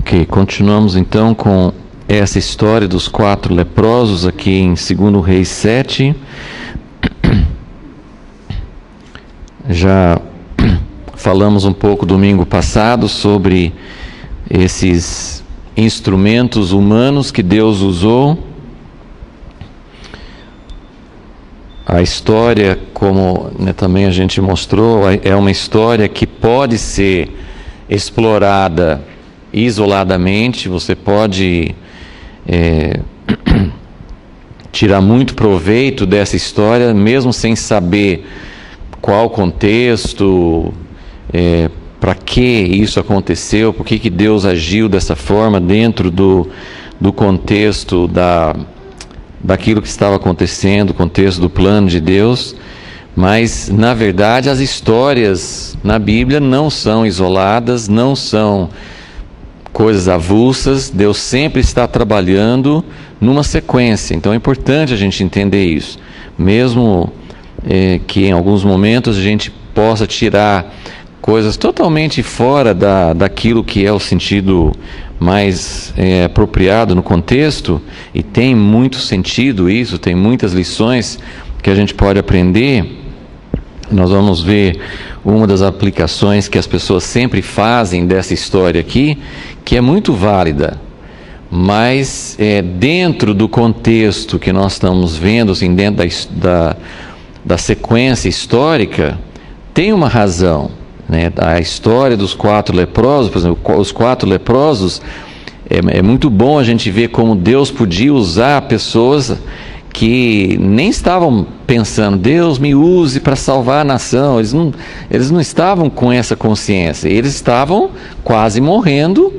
Ok, continuamos então com essa história dos 4 leprosos aqui em 2 Reis 7. Já falamos um pouco domingo passado sobre esses instrumentos humanos que Deus usou. A história, como também a gente mostrou, é uma história que pode ser explorada isoladamente. Você pode tirar muito proveito dessa história, mesmo sem saber qual o contexto, para que isso aconteceu, por que Deus agiu dessa forma dentro do contexto daquilo que estava acontecendo, o contexto do plano de Deus. Mas, na verdade, as histórias na Bíblia não são isoladas, não são coisas avulsas. Deus sempre está trabalhando numa sequência. Então é importante a gente entender isso. Mesmo que em alguns momentos a gente possa tirar coisas totalmente fora daquilo que é o sentido mais apropriado no contexto, e tem muito sentido isso, tem muitas lições que a gente pode aprender. Nós vamos ver uma das aplicações que as pessoas sempre fazem dessa história aqui, que é muito válida, mas dentro do contexto que nós estamos vendo, assim, dentro da sequência histórica, tem uma razão. A história dos 4 leprosos, por exemplo, os 4 leprosos, é muito bom a gente ver como Deus podia usar pessoas que nem estavam pensando, Deus me use para salvar a nação. Eles não estavam com essa consciência, eles estavam quase morrendo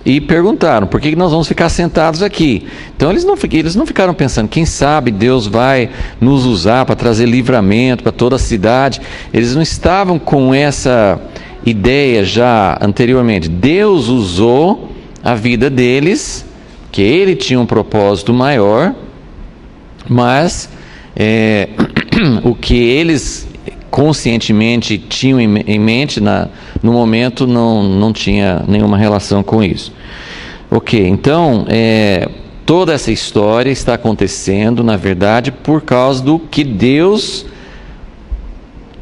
e perguntaram, por que nós vamos ficar sentados aqui? Então eles não ficaram pensando, quem sabe Deus vai nos usar para trazer livramento para toda a cidade. Eles não estavam com essa ideia já anteriormente. Deus usou a vida deles, que Ele tinha um propósito maior, mas o que eles conscientemente tinham em mente no momento não tinha nenhuma relação com isso. Ok, então toda essa história está acontecendo, na verdade, por causa do que Deus,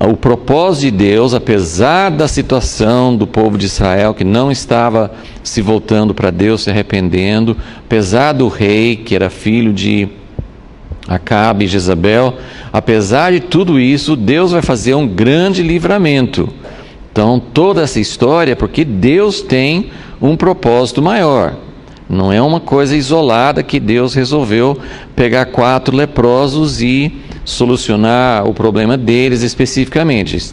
o propósito de Deus, apesar da situação do povo de Israel que não estava se voltando para Deus, se arrependendo, apesar do rei que era filho de Acabe e Jezabel, apesar de tudo isso, Deus vai fazer um grande livramento. Então toda essa história é porque Deus tem um propósito maior. Não é uma coisa isolada que Deus resolveu pegar 4 leprosos e solucionar o problema deles especificamente.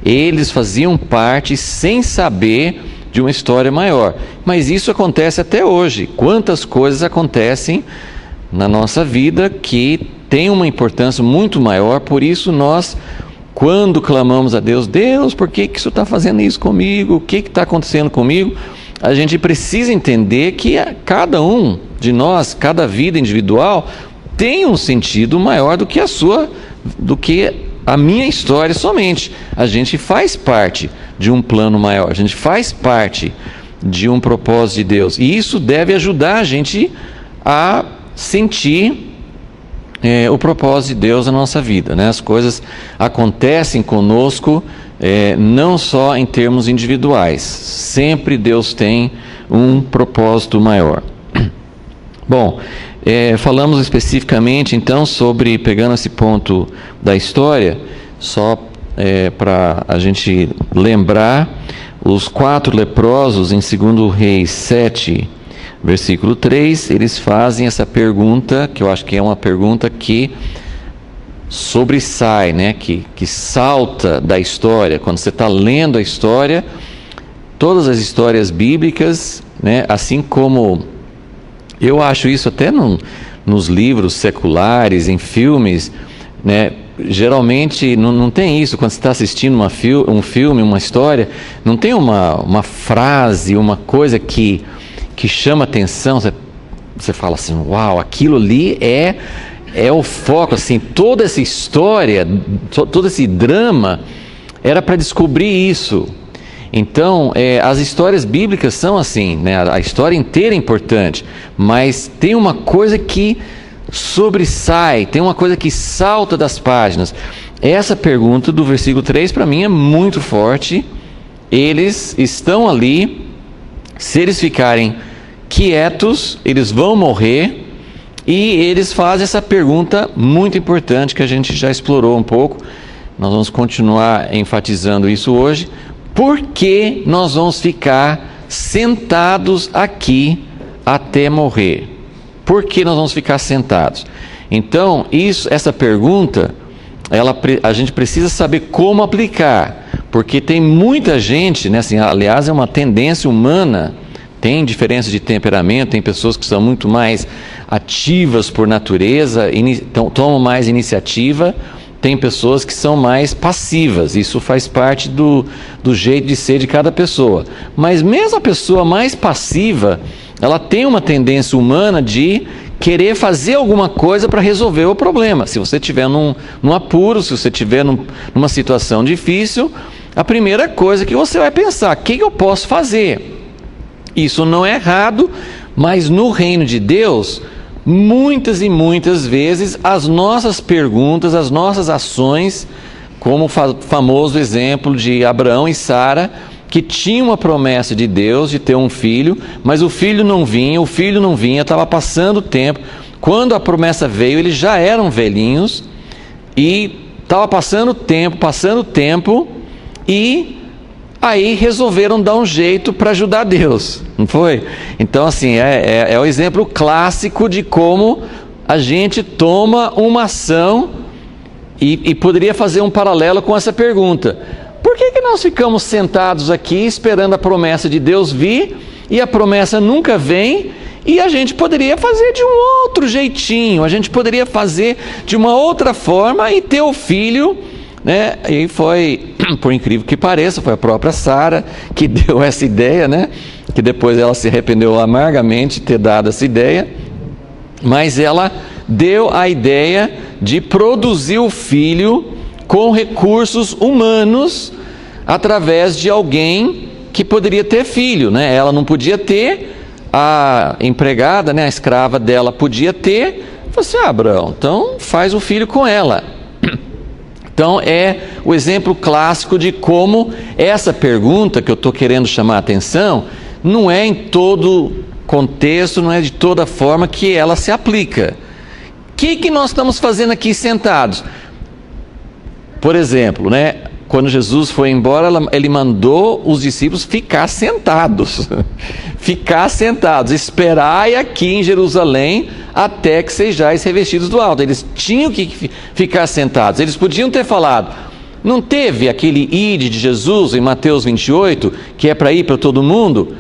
Eles faziam parte sem saber de uma história maior. Mas isso acontece até hoje. Quantas coisas acontecem na nossa vida que tem uma importância muito maior. Por isso nós, quando clamamos a Deus, Deus, por que isso está fazendo isso comigo? O que está acontecendo comigo? A gente precisa entender que cada um de nós, cada vida individual, tem um sentido maior do que a minha história somente. A gente faz parte de um plano maior, a gente faz parte de um propósito de Deus. E isso deve ajudar a gente a sentir o propósito de Deus na nossa vida, As coisas acontecem conosco, não só em termos individuais. Sempre Deus tem um propósito maior. Bom, falamos especificamente então sobre, pegando esse ponto da história, só para a gente lembrar, os 4 leprosos em 2 Reis 7, versículo 3, eles fazem essa pergunta, que eu acho que é uma pergunta que sobressai, que salta da história. Quando você está lendo a história, todas as histórias bíblicas, assim como eu acho isso até nos livros seculares, em filmes, geralmente não tem isso. Quando você está assistindo um filme, uma história, não tem uma frase, uma coisa que chama atenção. Você fala assim, uau, aquilo ali é o foco, assim, toda essa história, todo esse drama era para descobrir isso. Então, as histórias bíblicas são assim, né? A história inteira é importante, mas tem uma coisa que sobressai, tem uma coisa que salta das páginas. Essa pergunta do versículo 3 para mim é muito forte. Eles estão ali, se eles ficarem quietos, eles vão morrer, e eles fazem essa pergunta muito importante que a gente já explorou um pouco. Nós vamos continuar enfatizando isso hoje. Por que nós vamos ficar sentados aqui até morrer? Por que nós vamos ficar sentados? Então, essa pergunta, a gente precisa saber como aplicar, porque tem muita gente, né, assim, aliás, é uma tendência humana, tem diferença de temperamento, tem pessoas que são muito mais ativas por natureza, tomam mais iniciativa, tem pessoas que são mais passivas. Isso faz parte do jeito de ser de cada pessoa. Mas mesmo a pessoa mais passiva, ela tem uma tendência humana de querer fazer alguma coisa para resolver o problema. Se você estiver num apuro, se você estiver numa situação difícil, a primeira coisa que você vai pensar: o que eu posso fazer? Isso não é errado, mas no reino de Deus, muitas e muitas vezes as nossas perguntas, as nossas ações, como o famoso exemplo de Abraão e Sara, que tinham uma promessa de Deus de ter um filho, mas o filho não vinha, estava passando o tempo. Quando a promessa veio, eles já eram velhinhos, e estava passando o tempo, e aí resolveram dar um jeito para ajudar Deus, não foi? Então, assim, é o exemplo clássico de como a gente toma uma ação, e poderia fazer um paralelo com essa pergunta: por que nós ficamos sentados aqui esperando a promessa de Deus vir, e a promessa nunca vem, e a gente poderia fazer de um outro jeitinho, a gente poderia fazer de uma outra forma e ter o filho, né? E foi, por incrível que pareça, foi a própria Sara que deu essa ideia, né? Que depois ela se arrependeu amargamente de ter dado essa ideia, mas ela deu a ideia de produzir o filho com recursos humanos, através de alguém que poderia ter filho, né? Ela não podia ter, a empregada, né, a escrava dela podia ter. Falei assim: Abraão, então faz o filho com ela. Então é o exemplo clássico de como essa pergunta que eu estou querendo chamar a atenção, não é em todo contexto, não é de toda forma que ela se aplica. O que nós estamos fazendo aqui sentados? Por exemplo, né, quando Jesus foi embora, ele mandou os discípulos ficar sentados. Ficar sentados, esperai aqui em Jerusalém até que sejais revestidos do alto. Eles tinham que ficar sentados. Eles podiam ter falado, não teve aquele ide de Jesus em Mateus 28, que é para ir para todo mundo?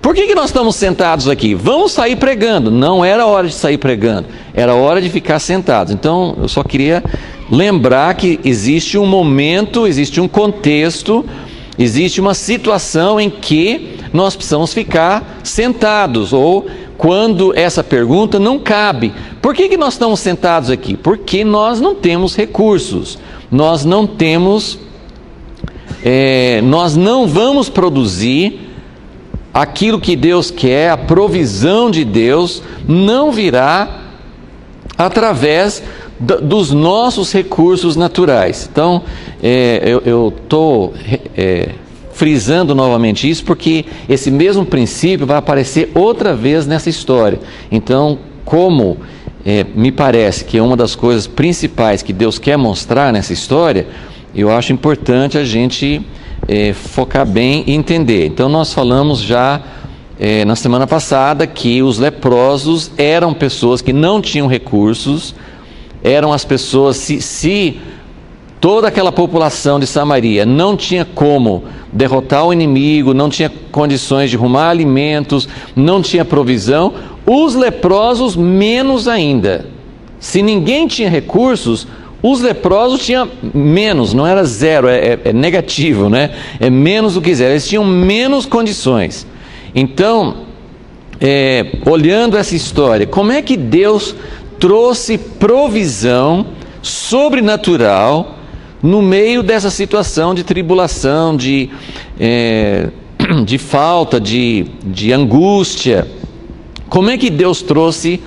Por que nós estamos sentados aqui? Vamos sair pregando. Não era hora de sair pregando, era hora de ficar sentados. Então eu só queria lembrar que existe um momento, existe um contexto, existe uma situação em que nós precisamos ficar sentados, ou quando essa pergunta não cabe. Por que nós estamos sentados aqui? Porque nós não temos recursos, nós não vamos produzir aquilo que Deus quer. A provisão de Deus não virá através dos nossos recursos naturais. Então, eu estou frisando novamente isso, porque esse mesmo princípio vai aparecer outra vez nessa história. Então, como me parece que é uma das coisas principais que Deus quer mostrar nessa história, eu acho importante a gente focar bem e entender. Então, nós falamos já na semana passada que os leprosos eram pessoas que não tinham recursos, eram as pessoas, se toda aquela população de Samaria não tinha como derrotar o inimigo, não tinha condições de arrumar alimentos, não tinha provisão, os leprosos menos ainda. Se ninguém tinha recursos, os leprosos tinham menos, não era zero, é negativo, né? É menos do que zero, eles tinham menos condições. Então, olhando essa história, como é que Deus trouxe provisão sobrenatural no meio dessa situação de tribulação, de falta, de angústia. Como é que Deus trouxe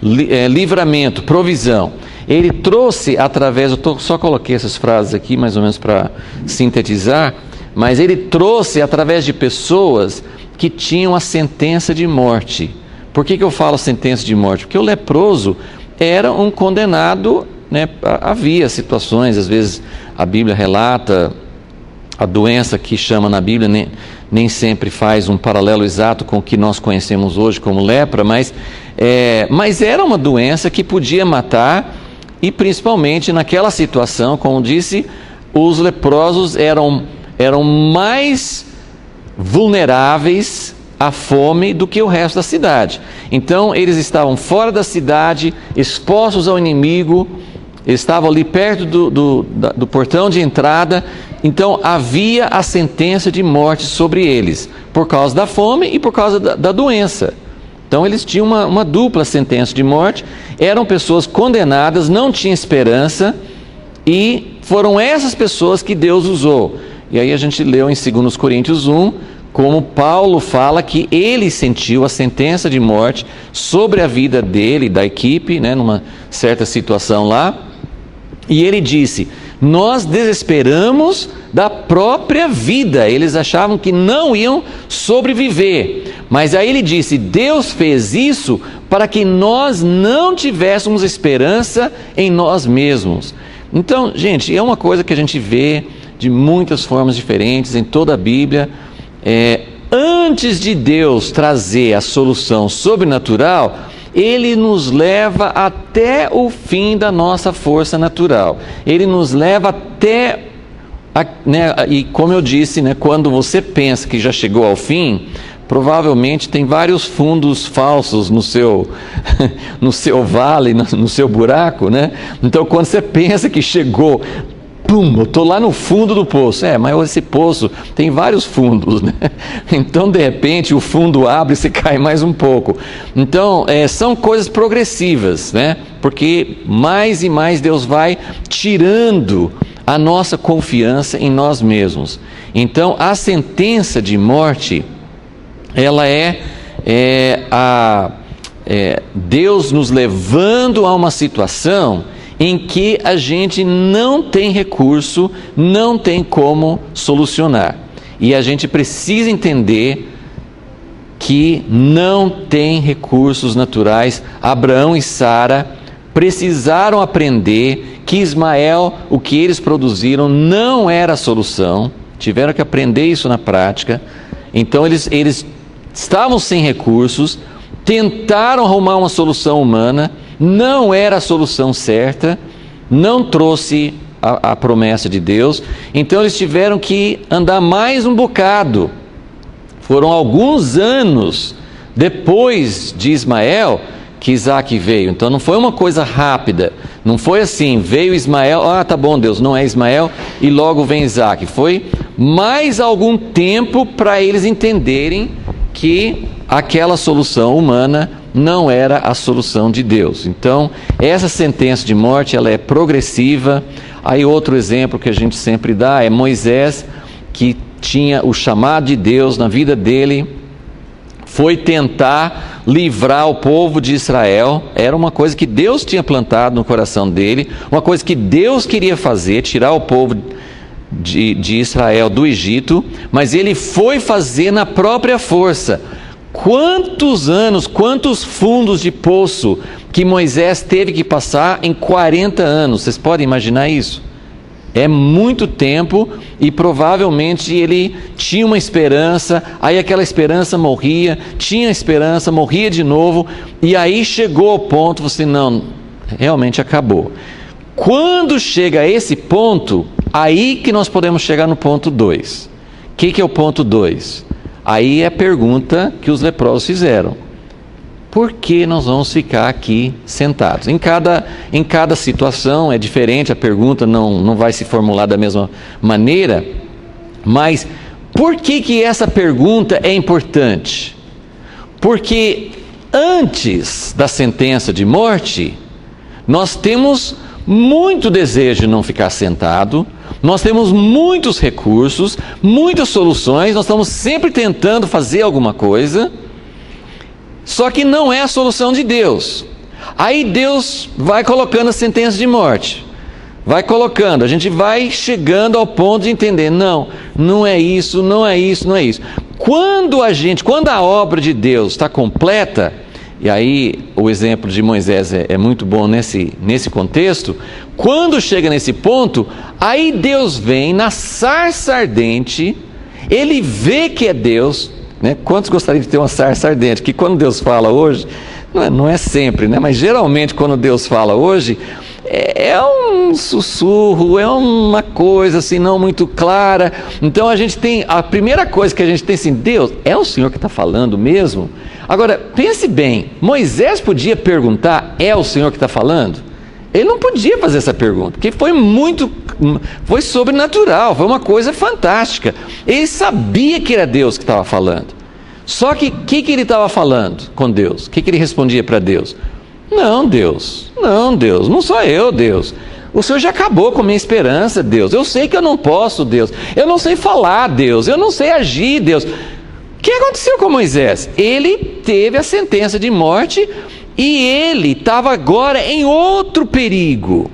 livramento, provisão? Ele trouxe através, só coloquei essas frases aqui mais ou menos para sintetizar, mas ele trouxe através de pessoas que tinham a sentença de morte. Por que eu falo sentença de morte? Porque o leproso era um condenado, né? Havia situações, às vezes a Bíblia relata a doença que chama na Bíblia, nem sempre faz um paralelo exato com o que nós conhecemos hoje como lepra, mas era uma doença que podia matar, e principalmente naquela situação, como disse, os leprosos eram mais vulneráveis à fome do que o resto da cidade. Então eles estavam fora da cidade, expostos ao inimigo, estavam ali perto do portão de entrada. Então havia a sentença de morte sobre eles, por causa da fome e por causa da doença. Então eles tinham uma dupla sentença de morte, eram pessoas condenadas, não tinham esperança, e foram essas pessoas que Deus usou. E aí a gente leu em 2 Coríntios 1, como Paulo fala que ele sentiu a sentença de morte sobre a vida dele, da equipe, né, numa certa situação lá, e ele disse: nós desesperamos da própria vida. Eles achavam que não iam sobreviver, mas aí ele disse: Deus fez isso para que nós não tivéssemos esperança em nós mesmos. Então, gente, é uma coisa que a gente vê de muitas formas diferentes em toda a Bíblia. Antes de Deus trazer a solução sobrenatural, Ele nos leva até o fim da nossa força natural. Ele nos leva até, e como eu disse, quando você pensa que já chegou ao fim, provavelmente tem vários fundos falsos no seu vale, no seu buraco, né? Então, quando você pensa que chegou, eu estou lá no fundo do poço. Mas esse poço tem vários fundos, né? Então, de repente, o fundo abre e você cai mais um pouco. Então, são coisas progressivas, né? Porque mais e mais Deus vai tirando a nossa confiança em nós mesmos. Então, a sentença de morte, ela Deus nos levando a uma situação em que a gente não tem recurso, não tem como solucionar. E a gente precisa entender que não tem recursos naturais. Abraão e Sara precisaram aprender que Ismael, o que eles produziram, não era a solução. Tiveram que aprender isso na prática. Então eles estavam sem recursos, tentaram arrumar uma solução humana, não era a solução certa, não trouxe a promessa de Deus. Então eles tiveram que andar mais um bocado. Foram alguns anos depois de Ismael que Isaac veio. Então não foi uma coisa rápida, não foi assim, veio Ismael, tá bom Deus, não é Ismael, e logo vem Isaac. Foi mais algum tempo para eles entenderem que aquela solução humana não era a solução de Deus. Então, essa sentença de morte, ela é progressiva. Aí outro exemplo que a gente sempre dá é Moisés, que tinha o chamado de Deus na vida dele, foi tentar livrar o povo de Israel. Era uma coisa que Deus tinha plantado no coração dele, uma coisa que Deus queria fazer, tirar o povo de Israel do Egito, mas ele foi fazer na própria força. Quantos anos, quantos fundos de poço que Moisés teve que passar em 40 anos? Vocês podem imaginar isso? É muito tempo, e provavelmente ele tinha uma esperança, aí aquela esperança morria, tinha esperança, morria de novo, e aí chegou ao ponto, você não, realmente acabou. Quando chega a esse ponto, aí que nós podemos chegar no ponto 2. O que é o ponto 2? Aí é a pergunta que os leprosos fizeram: por que nós vamos ficar aqui sentados? Em cada situação é diferente, a pergunta não vai se formular da mesma maneira, mas por que essa pergunta é importante? Porque antes da sentença de morte, nós temos muito desejo de não ficar sentado, nós temos muitos recursos, muitas soluções, nós estamos sempre tentando fazer alguma coisa, só que não é a solução de Deus. Aí Deus vai colocando a sentença de morte, vai colocando, a gente vai chegando ao ponto de entender, não é isso, não é isso, não é isso. Quando a obra de Deus está completa, e aí o exemplo de Moisés é muito bom nesse contexto, quando chega nesse ponto, aí Deus vem na sarça ardente, ele vê que é Deus, né? Quantos gostariam de ter uma sarça ardente? Que quando Deus fala hoje, não é sempre, né? Mas geralmente quando Deus fala hoje, é um sussurro, é uma coisa assim não muito clara. Então a primeira coisa que a gente tem assim, Deus, é o Senhor que está falando mesmo? Agora, pense bem, Moisés podia perguntar, é o Senhor que está falando? Ele não podia fazer essa pergunta, porque foi sobrenatural, foi uma coisa fantástica. Ele sabia que era Deus que estava falando. Só que o que ele estava falando com Deus? O que ele respondia para Deus? Não, Deus, não sou eu, Deus. O Senhor já acabou com a minha esperança, Deus. Eu sei que eu não posso, Deus. Eu não sei falar, Deus. Eu não sei agir, Deus. O que aconteceu com Moisés? Ele teve a sentença de morte e ele estava agora em outro perigo.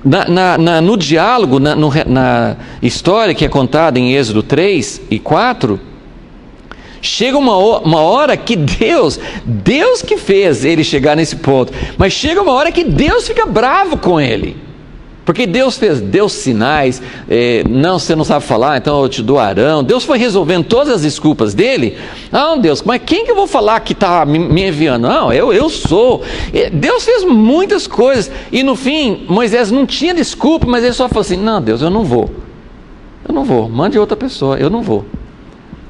No diálogo, na história que é contada em Êxodo 3 e 4, chega uma hora que Deus que fez ele chegar nesse ponto, mas chega uma hora que Deus fica bravo com ele, porque Deus deu sinais, você não sabe falar, então eu te dou Arão. Deus foi resolvendo todas as desculpas dele. Deus, mas quem que eu vou falar que está me enviando? Não, eu sou. Deus fez muitas coisas, e no fim, Moisés não tinha desculpa, mas ele só falou assim, não, Deus, eu não vou, mande outra pessoa, eu não vou.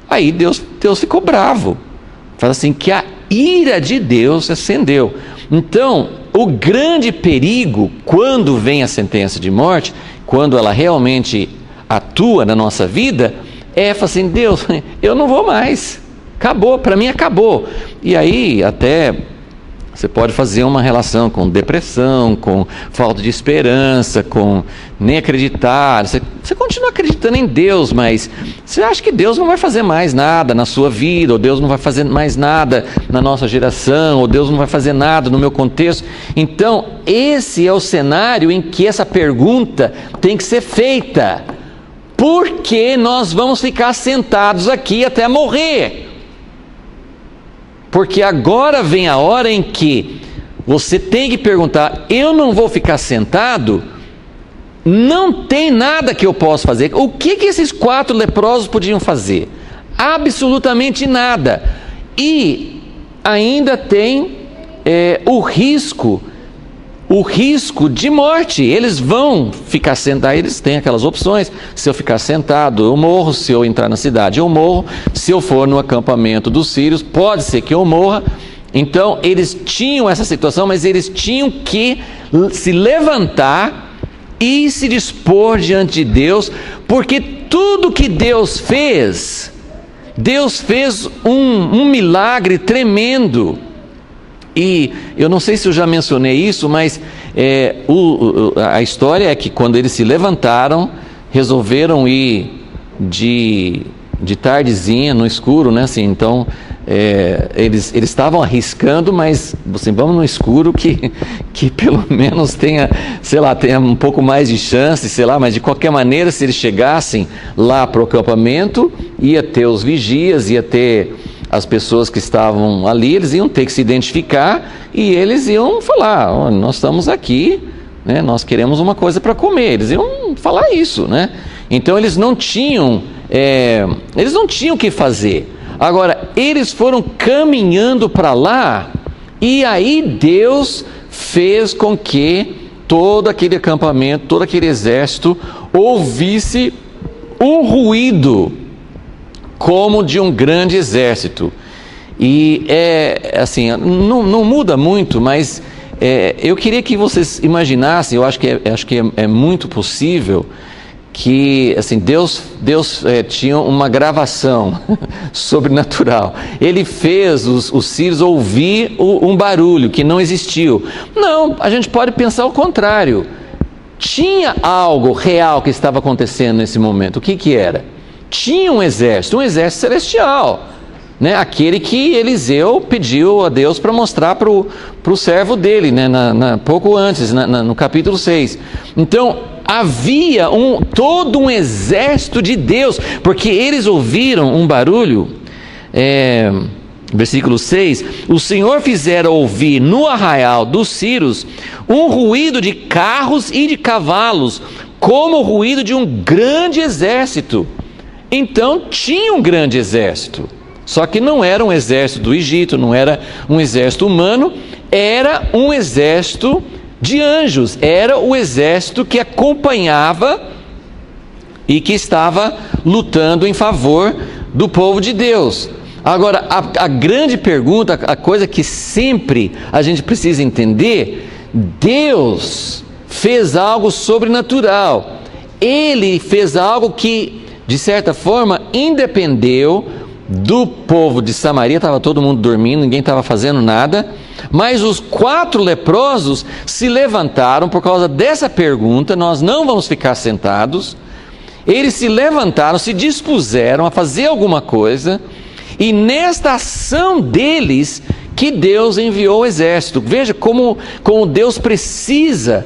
Aí Deus ficou bravo, fala assim, que a ira de Deus se acendeu. Então, o grande perigo, quando vem a sentença de morte, quando ela realmente atua na nossa vida, falar assim, Deus, eu não vou mais, acabou, para mim acabou. E aí até você pode fazer uma relação com depressão, com falta de esperança, com nem acreditar. Você continua acreditando em Deus, mas você acha que Deus não vai fazer mais nada na sua vida, ou Deus não vai fazer mais nada na nossa geração, ou Deus não vai fazer nada no meu contexto. Então, esse é o cenário em que essa pergunta tem que ser feita. Por que nós vamos ficar sentados aqui até morrer? Porque agora vem a hora em que você tem que perguntar, eu não vou ficar sentado, não tem nada que eu possa fazer. O que esses 4 leprosos podiam fazer? Absolutamente nada. E ainda tem o risco de morte. Eles vão ficar sentados, eles têm aquelas opções, se eu ficar sentado eu morro, se eu entrar na cidade eu morro, se eu for no acampamento dos sírios, pode ser que eu morra. Então eles tinham essa situação, mas eles tinham que se levantar e se dispor diante de Deus, porque tudo que Deus fez um milagre tremendo. E eu não sei se eu já mencionei isso, mas a história é que quando eles se levantaram, resolveram ir de tardezinha no escuro, né? Assim, então eles estavam arriscando, mas assim, vamos no escuro que pelo menos tenha um pouco mais de chance, mas de qualquer maneira, se eles chegassem lá para o acampamento, ia ter os vigias, ia ter as pessoas que estavam ali, eles iam ter que se identificar e eles iam falar, nós estamos aqui, né, nós queremos uma coisa para comer. Eles iam falar isso, né? Então eles não tinham o que fazer. Agora, eles foram caminhando para lá e aí Deus fez com que todo aquele acampamento, todo aquele exército ouvisse um ruído como de um grande exército. E assim, não muda muito, mas eu queria que vocês imaginassem, eu acho que é muito possível que assim, Deus tinha uma gravação sobrenatural. Ele fez os sírios ouvir um barulho que não existiu. Não, a gente pode pensar o contrário. Tinha algo real que estava acontecendo nesse momento. O que era? Tinha um exército celestial, né? Aquele que Eliseu pediu a Deus para mostrar para o servo dele, né? Pouco antes, no capítulo 6. Então, havia todo um exército de Deus, porque eles ouviram um barulho, versículo 6, o Senhor fizera ouvir no arraial dos sírios um ruído de carros e de cavalos, como o ruído de um grande exército. Então tinha um grande exército, só que não era um exército do Egito, não era um exército humano, era um exército de anjos, era o exército que acompanhava e que estava lutando em favor do povo de Deus. Agora, a grande pergunta, a coisa que sempre a gente precisa entender, Deus fez algo sobrenatural. Ele fez algo que, de certa forma, independeu do povo de Samaria. Estava todo mundo dormindo, ninguém estava fazendo nada. Mas os 4 leprosos se levantaram por causa dessa pergunta. Nós não vamos ficar sentados. Eles se levantaram, se dispuseram a fazer alguma coisa. E nesta ação deles que Deus enviou o exército. Veja como Deus precisa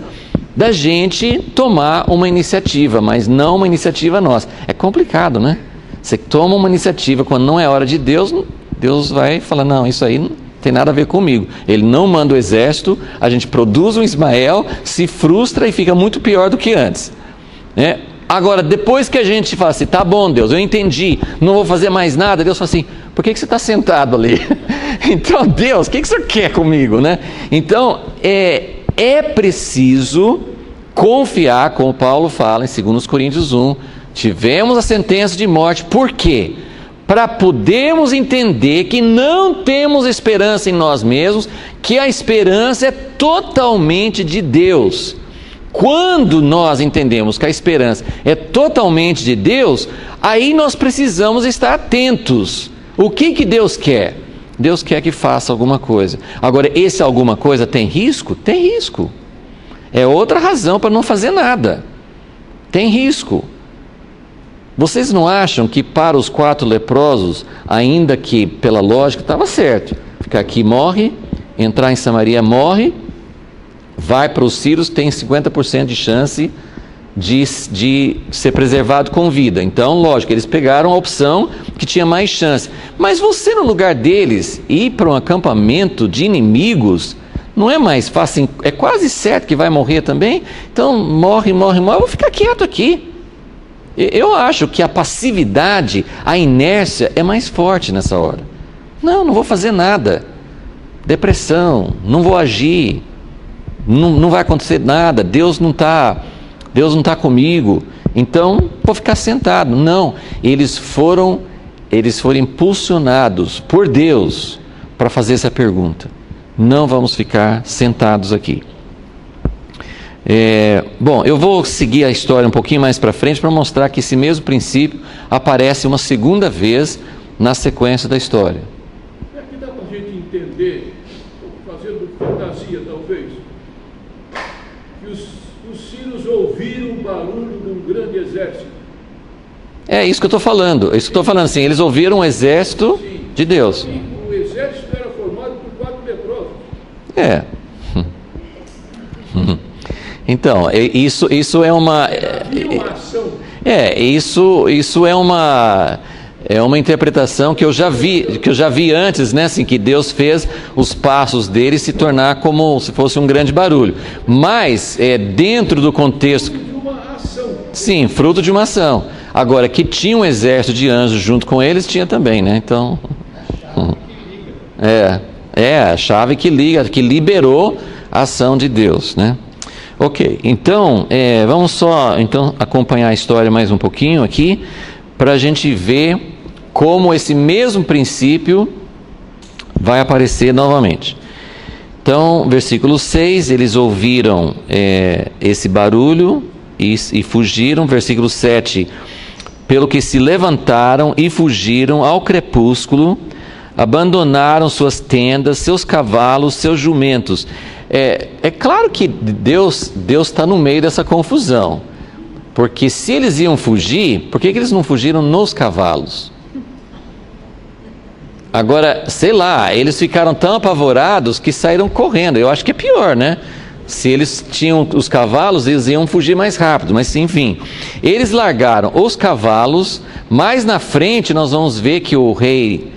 da gente tomar uma iniciativa, mas não uma iniciativa nossa. É complicado, né? Você toma uma iniciativa quando não é hora de Deus, Deus vai falar, não, isso aí não tem nada a ver comigo. Ele não manda o exército, a gente produz um Ismael, se frustra e fica muito pior do que antes, né? Agora, depois que a gente fala assim, tá bom, Deus, eu entendi, não vou fazer mais nada, Deus fala assim, por que você está sentado ali? Então, Deus, o que você quer comigo, né? Então, é preciso confiar, como Paulo fala em 2 Coríntios 1, tivemos a sentença de morte, por quê? Para podermos entender que não temos esperança em nós mesmos, que a esperança é totalmente de Deus. Quando nós entendemos que a esperança é totalmente de Deus, aí nós precisamos estar atentos. O que Deus quer? Deus quer que faça alguma coisa. Agora, esse alguma coisa tem risco? Tem risco. É outra razão para não fazer nada. Tem risco. Vocês não acham que para os 4 leprosos, ainda que pela lógica estava certo, ficar aqui morre, entrar em Samaria morre, vai para os sírios, tem 50% de chance de ser preservado com vida. Então, lógico, eles pegaram a opção que tinha mais chance. Mas você, no lugar deles, ir para um acampamento de inimigos, não é mais fácil, é quase certo que vai morrer também. Então, morre, eu vou ficar quieto aqui. Eu acho que a passividade, a inércia é mais forte nessa hora. Não vou fazer nada. Depressão, não vou agir. Não vai acontecer nada, Deus não está comigo, então vou ficar sentado. Não, eles foram impulsionados por Deus para fazer essa pergunta. Não vamos ficar sentados aqui. Bom, eu vou seguir a história um pouquinho mais para frente para mostrar que esse mesmo princípio aparece uma segunda vez na sequência da história. Aqui dá para a gente entender, fazendo fantasia talvez, que os sírios ouviram o barulho de um grande exército. É isso que eu estou falando. É isso que eu estou falando assim. Eles ouviram um exército de Deus. E o exército era formado por 4 leprosos. Então, isso é uma. Isso é uma interpretação que eu já vi antes, né? Assim, que Deus fez os passos dele se tornar como se fosse um grande barulho. Mas dentro do contexto. De uma ação. Sim, fruto de uma ação. Agora, que tinha um exército de anjos junto com eles, tinha também, né? Então. A chave que liga, que liberou a ação de Deus, né? Ok, então, vamos só acompanhar a história mais um pouquinho aqui, para a gente ver como esse mesmo princípio vai aparecer novamente. Então, versículo 6, eles ouviram esse barulho e fugiram, versículo 7, pelo que se levantaram e fugiram ao crepúsculo, abandonaram suas tendas, seus cavalos, seus jumentos. É claro que Deus está no meio dessa confusão, porque se eles iam fugir, por que eles não fugiram nos cavalos? Agora, sei lá, eles ficaram tão apavorados que saíram correndo. Eu acho que é pior, né? Se eles tinham os cavalos, eles iam fugir mais rápido, mas enfim. Eles largaram os cavalos. Mais na frente nós vamos ver que o rei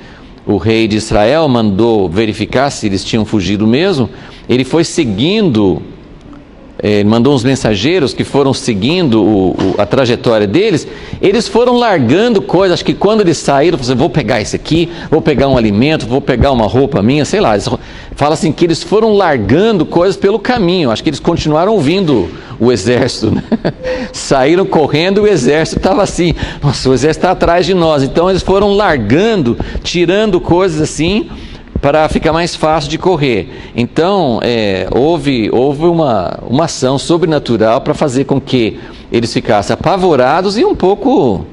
de Israel mandou verificar se eles tinham fugido mesmo. Ele foi seguindo, mandou uns mensageiros que foram seguindo a trajetória deles. Eles foram largando coisas. Acho que quando eles saíram, falaram, vou pegar isso aqui, vou pegar um alimento, vou pegar uma roupa minha, sei lá. Fala assim que eles foram largando coisas pelo caminho. Acho que eles continuaram ouvindo o exército, né? Saíram correndo, o exército estava assim, nossa, o exército está atrás de nós. Então eles foram largando, tirando coisas assim, para ficar mais fácil de correr. Então houve uma ação sobrenatural para fazer com que eles ficassem apavorados e um pouco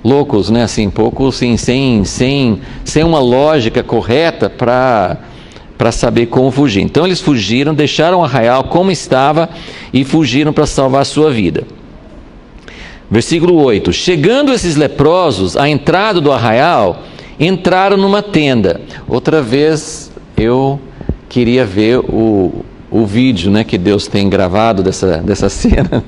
loucos, né? Assim, um pouco assim, sem uma lógica correta para saber como fugir. Então eles fugiram, deixaram o arraial como estava e fugiram para salvar a sua vida. Versículo 8: chegando esses leprosos à entrada do arraial, entraram numa tenda. Outra vez eu queria ver o vídeo, né, que Deus tem gravado dessa cena.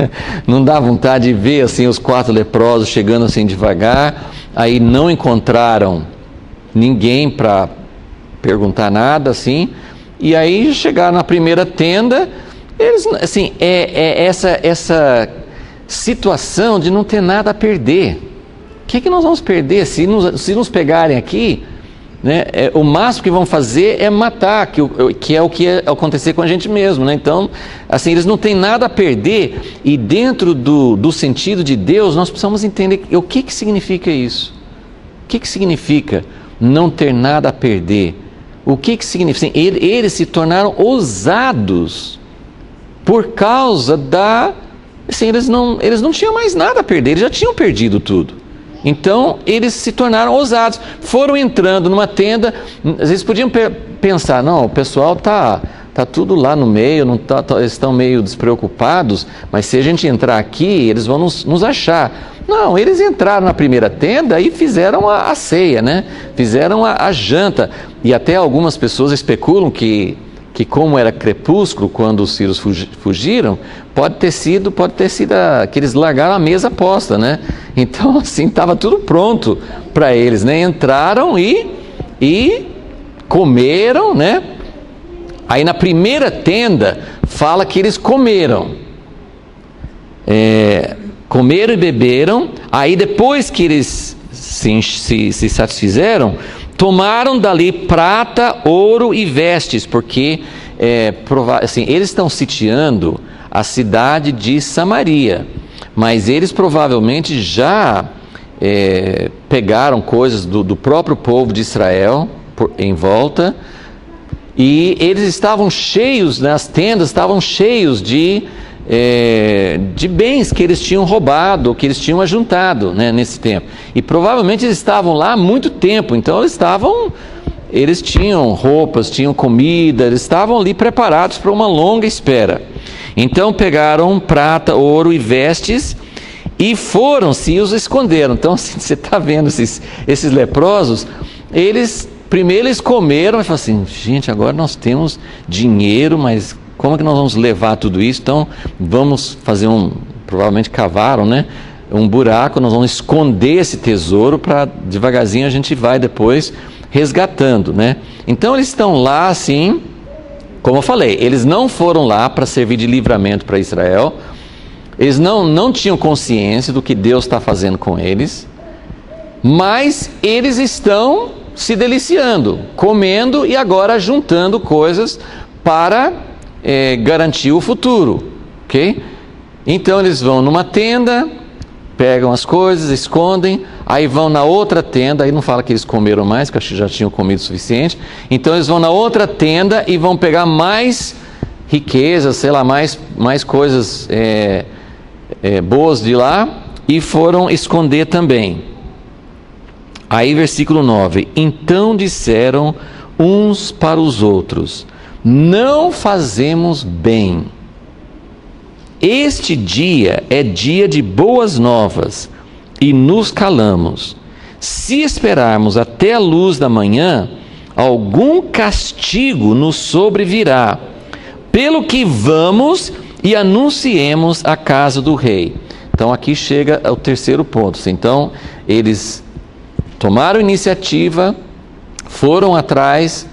Não dá vontade de ver assim os 4 leprosos chegando assim devagar. Aí não encontraram ninguém para perguntar nada assim. E aí chegaram na primeira tenda. Eles, assim, essa situação de não ter nada a perder. O que nós vamos perder se nos pegarem aqui, né? O máximo que vão fazer é matar, que é o que ia acontecer com a gente mesmo, né? Então, assim, eles não têm nada a perder. E dentro do sentido de Deus, nós precisamos entender o que significa isso. O que significa não ter nada a perder? O que significa? Assim, eles se tornaram ousados por causa assim, eles não tinham mais nada a perder, eles já tinham perdido tudo. Então eles se tornaram ousados, foram entrando numa tenda. Às vezes podiam pensar, não, o pessoal tá tudo lá no meio, eles estão meio despreocupados, mas se a gente entrar aqui, eles vão nos achar. Não, eles entraram na primeira tenda e fizeram a ceia, né? Fizeram a janta. E até algumas pessoas especulam que como era crepúsculo quando os sírios fugiram, pode ter sido que eles largaram a mesa posta, né? Então, assim, estava tudo pronto para eles, né? Entraram e comeram, né? Aí na primeira tenda fala que eles comeram. Comeram e beberam. Aí depois que eles se satisfizeram, tomaram dali prata, ouro e vestes, porque assim, eles estão sitiando a cidade de Samaria, mas eles provavelmente já pegaram coisas do próprio povo de Israel em volta, e eles estavam cheios, né, as tendas estavam cheios de bens que eles tinham roubado, que eles tinham ajuntado, né, nesse tempo. E provavelmente eles estavam lá há muito tempo, então eles tinham roupas, tinham comida, eles estavam ali preparados para uma longa espera. Então pegaram prata, ouro e vestes e foram-se e os esconderam. Então, assim, você está vendo esses leprosos, primeiro eles comeram e falaram assim, gente, agora nós temos dinheiro, mas como é que nós vamos levar tudo isso? Então, vamos fazer provavelmente cavaram, né? Um buraco, nós vamos esconder esse tesouro para devagarzinho a gente vai depois resgatando, né? Então, eles estão lá assim, como eu falei, eles não foram lá para servir de livramento para Israel, eles não tinham consciência do que Deus está fazendo com eles, mas eles estão se deliciando, comendo e agora juntando coisas para garantir o futuro, ok? Então eles vão numa tenda, pegam as coisas, escondem, aí vão na outra tenda, aí não fala que eles comeram mais, porque acho que já tinham comido o suficiente, então eles vão na outra tenda e vão pegar mais riquezas, sei lá, mais coisas boas de lá e foram esconder também. Aí versículo 9: então disseram uns para os outros: não fazemos bem. Este dia é dia de boas novas e nos calamos. Se esperarmos até a luz da manhã, algum castigo nos sobrevirá, pelo que vamos e anunciemos a casa do rei. Então aqui chega o terceiro ponto. Então eles tomaram iniciativa, foram atrás,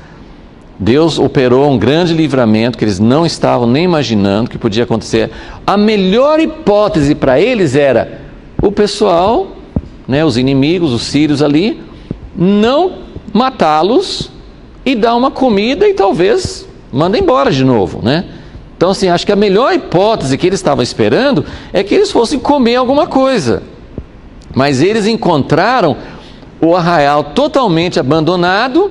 Deus operou um grande livramento que eles não estavam nem imaginando que podia acontecer. A melhor hipótese para eles era o pessoal, os inimigos, os sírios ali, não matá-los e dar uma comida e talvez manda embora de novo, Então assim, acho que a melhor hipótese que eles estavam esperando é que eles fossem comer alguma coisa. Mas eles encontraram o arraial totalmente abandonado,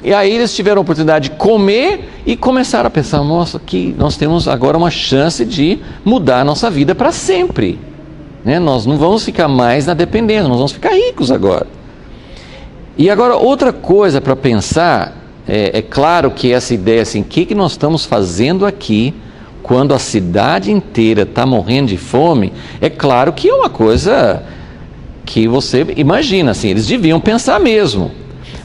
e aí eles tiveram a oportunidade de comer e começaram a pensar: nossa, que nós temos agora uma chance de mudar a nossa vida para sempre. Nós não vamos ficar mais na dependência, nós vamos ficar ricos agora. E agora outra coisa para pensar, é claro que essa ideia assim, o que nós estamos fazendo aqui quando a cidade inteira está morrendo de fome, é claro que é uma coisa que você imagina, assim, eles deviam pensar mesmo.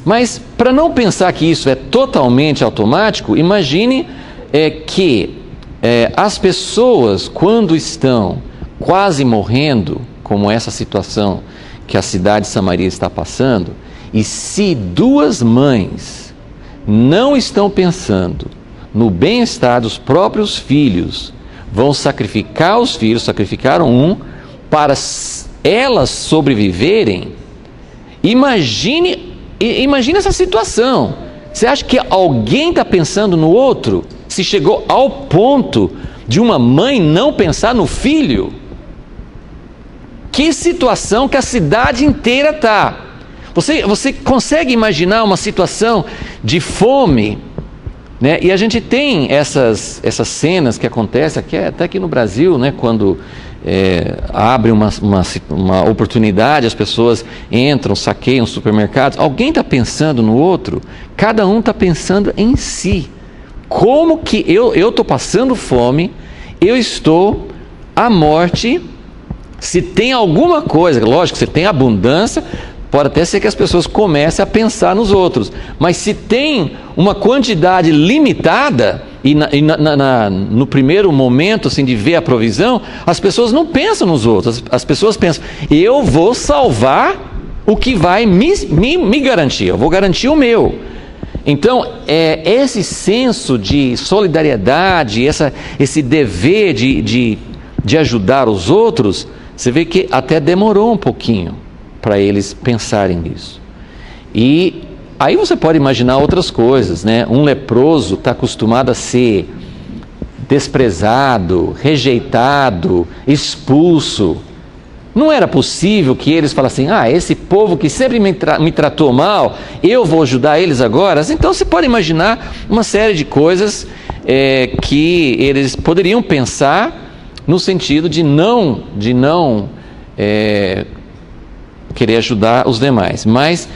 Mas para não pensar que isso é totalmente automático, imagine que as pessoas, quando estão quase morrendo, como essa situação que a cidade de Samaria está passando, e se duas mães não estão pensando no bem-estar dos próprios filhos, vão sacrificar os filhos, sacrificaram um, para elas sobreviverem. Imagine essa situação. Você acha que alguém está pensando no outro? Se chegou ao ponto de uma mãe não pensar no filho? Que situação que a cidade inteira está. Você consegue imaginar uma situação de fome? E a gente tem essas cenas que acontecem até aqui no Brasil, quando abre uma oportunidade, as pessoas entram, saqueiam supermercados. Alguém está pensando no outro? Cada um está pensando em si. Como que eu estou passando fome, eu estou à morte. Se tem alguma coisa, lógico, se tem abundância, pode até ser que as pessoas comecem a pensar nos outros, mas se tem uma quantidade limitada, no primeiro momento assim, de ver a provisão, as pessoas não pensam nos outros, as pessoas pensam: eu vou salvar o que vai me garantir, eu vou garantir o meu. Então, esse senso de solidariedade, esse dever de ajudar os outros, você vê que até demorou um pouquinho para eles pensarem nisso. E aí você pode imaginar outras coisas, Um leproso está acostumado a ser desprezado, rejeitado, expulso. Não era possível que eles falassem: esse povo que sempre me tratou mal, eu vou ajudar eles agora? Então você pode imaginar uma série de coisas que eles poderiam pensar no sentido de não querer ajudar os demais. Mas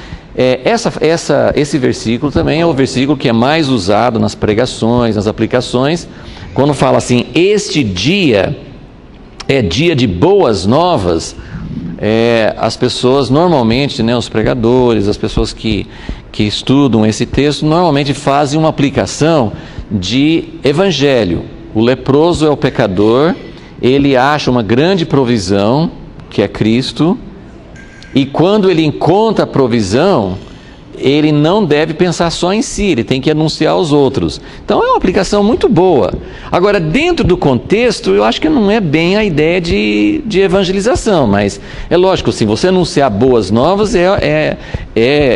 esse versículo também é o versículo que é mais usado nas pregações, nas aplicações, quando fala assim: este dia é dia de boas novas. As pessoas normalmente, os pregadores, as pessoas que estudam esse texto, normalmente fazem uma aplicação de evangelho. O leproso é o pecador, ele acha uma grande provisão, que é Cristo, e quando ele encontra a provisão, ele não deve pensar só em si, ele tem que anunciar aos outros. Então é uma aplicação muito boa. Agora, dentro do contexto, eu acho que não é bem a ideia de evangelização, mas é lógico, assim, você anunciar boas novas é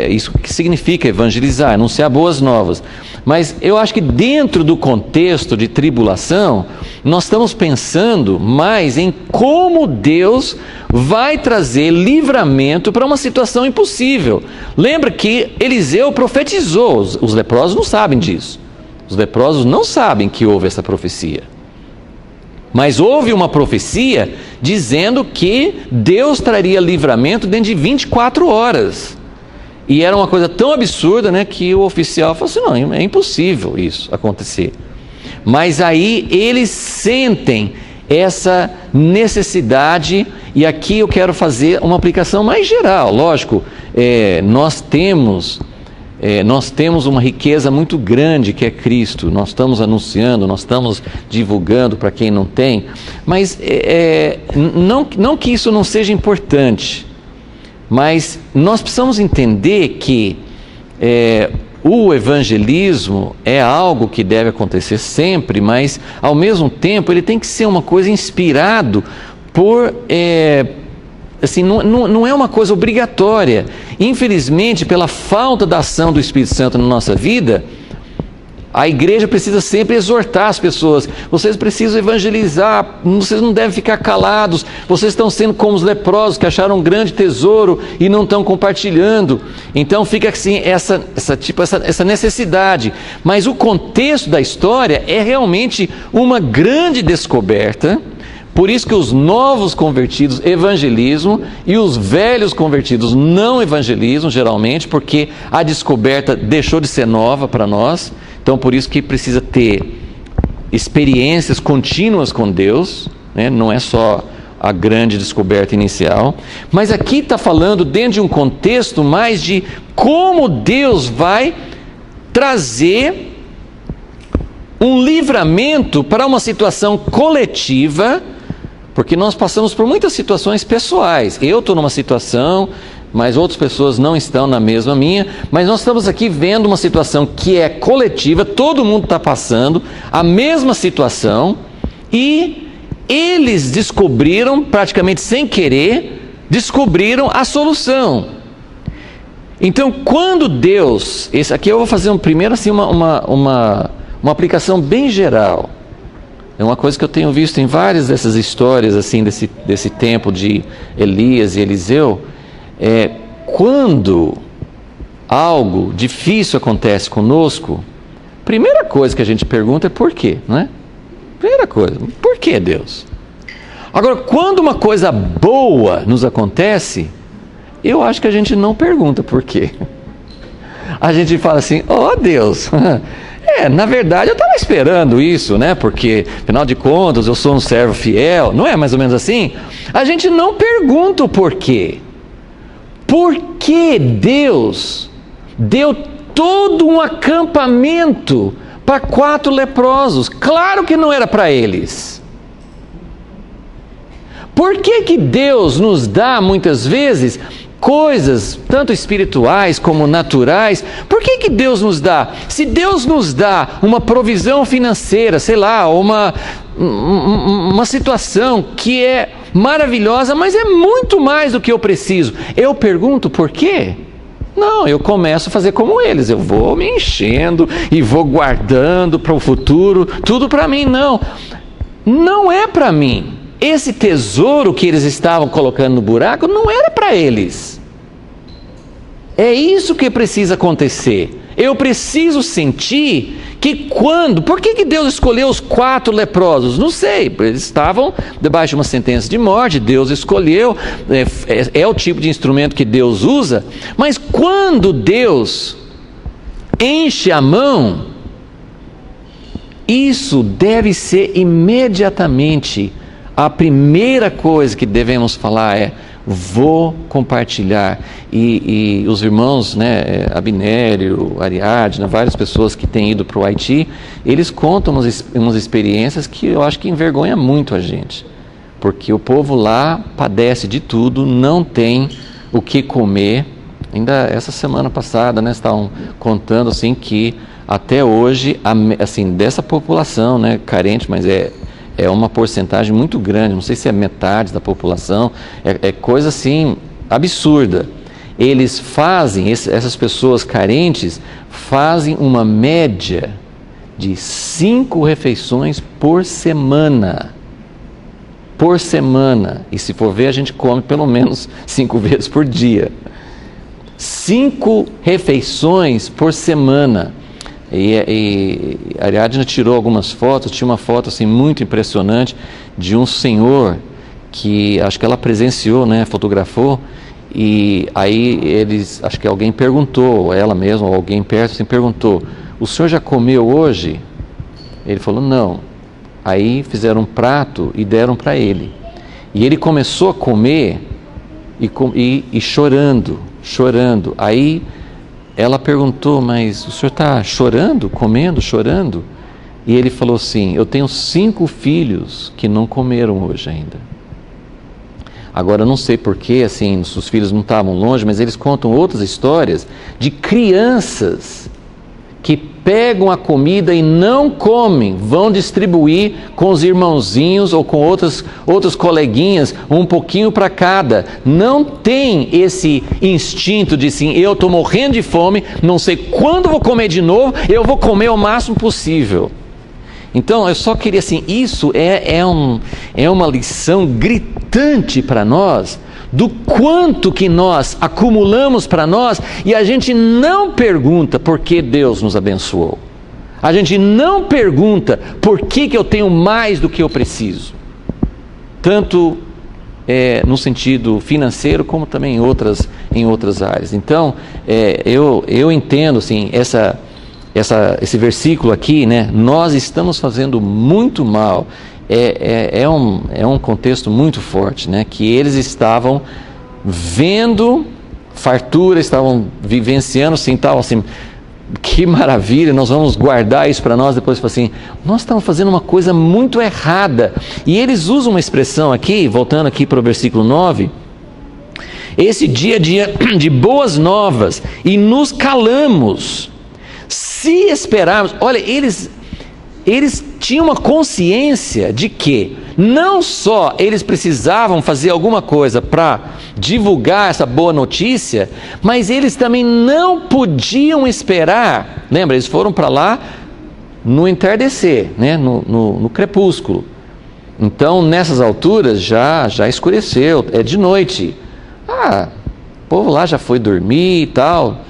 isso que significa evangelizar, anunciar boas novas. Mas eu acho que dentro do contexto de tribulação, nós estamos pensando mais em como Deus vai trazer livramento para uma situação impossível. Lembra que Eliseu profetizou, os leprosos não sabem disso. Os leprosos não sabem que houve essa profecia. Mas houve uma profecia dizendo que Deus traria livramento dentro de 24 horas. E era uma coisa tão absurda, né, que o oficial falou assim, não, é impossível isso acontecer. Mas aí eles sentem essa necessidade, e aqui eu quero fazer uma aplicação mais geral. Lógico, nós temos uma riqueza muito grande que é Cristo. Nós estamos anunciando, nós estamos divulgando para quem não tem, mas não que isso não seja importante, mas nós precisamos entender que o evangelismo é algo que deve acontecer sempre, mas ao mesmo tempo ele tem que ser uma coisa inspirado por... assim, não é uma coisa obrigatória. Infelizmente, pela falta da ação do Espírito Santo na nossa vida, a igreja precisa sempre exortar as pessoas. Vocês precisam evangelizar, vocês não devem ficar calados. Vocês estão sendo como os leprosos que acharam um grande tesouro e não estão compartilhando. Então fica assim essa necessidade. Mas o contexto da história é realmente uma grande descoberta. Por isso que os novos convertidos evangelizam e os velhos convertidos não evangelizam, geralmente, porque a descoberta deixou de ser nova para nós. Então, por isso que precisa ter experiências contínuas com Deus, né? Não é só a grande descoberta inicial. Mas aqui está falando dentro de um contexto mais de como Deus vai trazer um livramento para uma situação coletiva, porque nós passamos por muitas situações pessoais. Eu estou numa situação, mas outras pessoas não estão na mesma minha, mas nós estamos aqui vendo uma situação que é coletiva, todo mundo está passando a mesma situação, e eles descobriram, praticamente sem querer, descobriram a solução. Então, quando Deus... aqui eu vou fazer primeiro assim, uma aplicação bem geral. É uma coisa que eu tenho visto em várias dessas histórias assim, desse tempo de Elias e Eliseu. Quando algo difícil acontece conosco, primeira coisa que a gente pergunta é por quê, não é? Primeira coisa, por que Deus? Agora, quando uma coisa boa nos acontece, eu acho que a gente não pergunta por quê. A gente fala assim, Deus, na verdade eu estava esperando isso, né? Porque, afinal de contas, eu sou um servo fiel, não é mais ou menos assim? A gente não pergunta o porquê. Por que Deus deu todo um acampamento para 4 leprosos? Claro que não era para eles. Por que Deus nos dá muitas vezes coisas, tanto espirituais como naturais? Por que Deus nos dá? Se Deus nos dá uma provisão financeira, sei lá, uma situação que é maravilhosa, mas é muito mais do que eu preciso, eu pergunto por quê? Não, eu começo a fazer como eles, eu vou me enchendo e vou guardando para o futuro, tudo para mim. Não é para mim. Esse tesouro que eles estavam colocando no buraco não era para eles. É isso que precisa acontecer. Eu preciso sentir que por que Deus escolheu os 4 leprosos? Não sei, eles estavam debaixo de uma sentença de morte, Deus escolheu, é o tipo de instrumento que Deus usa, mas quando Deus enche a mão, isso deve ser imediatamente a primeira coisa que devemos falar vou compartilhar. E os irmãos, né, Abinério, Ariadna, várias pessoas que têm ido para o Haiti, eles contam umas experiências que eu acho que envergonha muito a gente. Porque o povo lá padece de tudo, não tem o que comer. Ainda essa semana passada, né, estavam contando assim, que até hoje, assim, dessa população, né, carente, mas é uma porcentagem muito grande, não sei se é metade da população, é coisa assim absurda. Eles fazem, essas pessoas carentes, fazem uma média de 5 refeições por semana. Por semana. E se for ver, a gente come pelo menos 5 vezes por dia. 5 refeições por semana. E a Ariadna tirou algumas fotos. Tinha uma foto assim muito impressionante de um senhor que acho que ela presenciou, né, fotografou, e aí acho que alguém perguntou, ela mesma ou alguém perto assim, perguntou: o senhor já comeu hoje? Ele falou: não. Aí fizeram um prato e deram para ele, e ele começou a comer e chorando. Aí ela perguntou: mas o senhor está chorando, comendo, chorando? E ele falou assim: eu tenho 5 filhos que não comeram hoje ainda. Agora, eu não sei porquê, assim, os filhos não estavam longe, mas eles contam outras histórias de crianças que pegam a comida e não comem, vão distribuir com os irmãozinhos ou com outros coleguinhas, um pouquinho para cada. Não tem esse instinto de assim: eu estou morrendo de fome, não sei quando vou comer de novo, eu vou comer o máximo possível. Então, eu só queria assim, isso é uma lição gritante para nós, do quanto que nós acumulamos para nós, e a gente não pergunta por que Deus nos abençoou. A gente não pergunta por que eu tenho mais do que eu preciso. Tanto no sentido financeiro, como também em outras áreas. Então, eu entendo assim, esse versículo aqui, né? Nós estamos fazendo muito mal. É um contexto muito forte, né? Que eles estavam vendo fartura, estavam vivenciando assim, tal, assim, que maravilha, nós vamos guardar isso para nós. Depois assim, nós estamos fazendo uma coisa muito errada. E eles usam uma expressão aqui, voltando aqui para o versículo 9: esse dia de boas novas, e nos calamos, se esperarmos. Olha, eles tinham uma consciência de que não só eles precisavam fazer alguma coisa para divulgar essa boa notícia, mas eles também não podiam esperar. Lembra, eles foram para lá no entardecer, né? no crepúsculo. Então, nessas alturas já escureceu, é de noite. O povo lá já foi dormir e tal.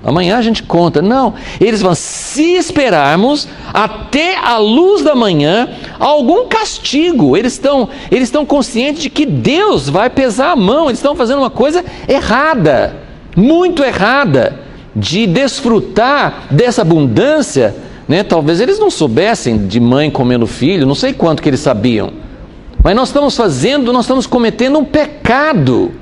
Amanhã a gente conta. Não, eles vão: se esperarmos até a luz da manhã, algum castigo. Eles estão conscientes de que Deus vai pesar a mão. Eles estão fazendo uma coisa errada, muito errada, de desfrutar dessa abundância, né? Talvez eles não soubessem de mãe comendo filho, não sei quanto que eles sabiam, mas nós estamos cometendo um pecado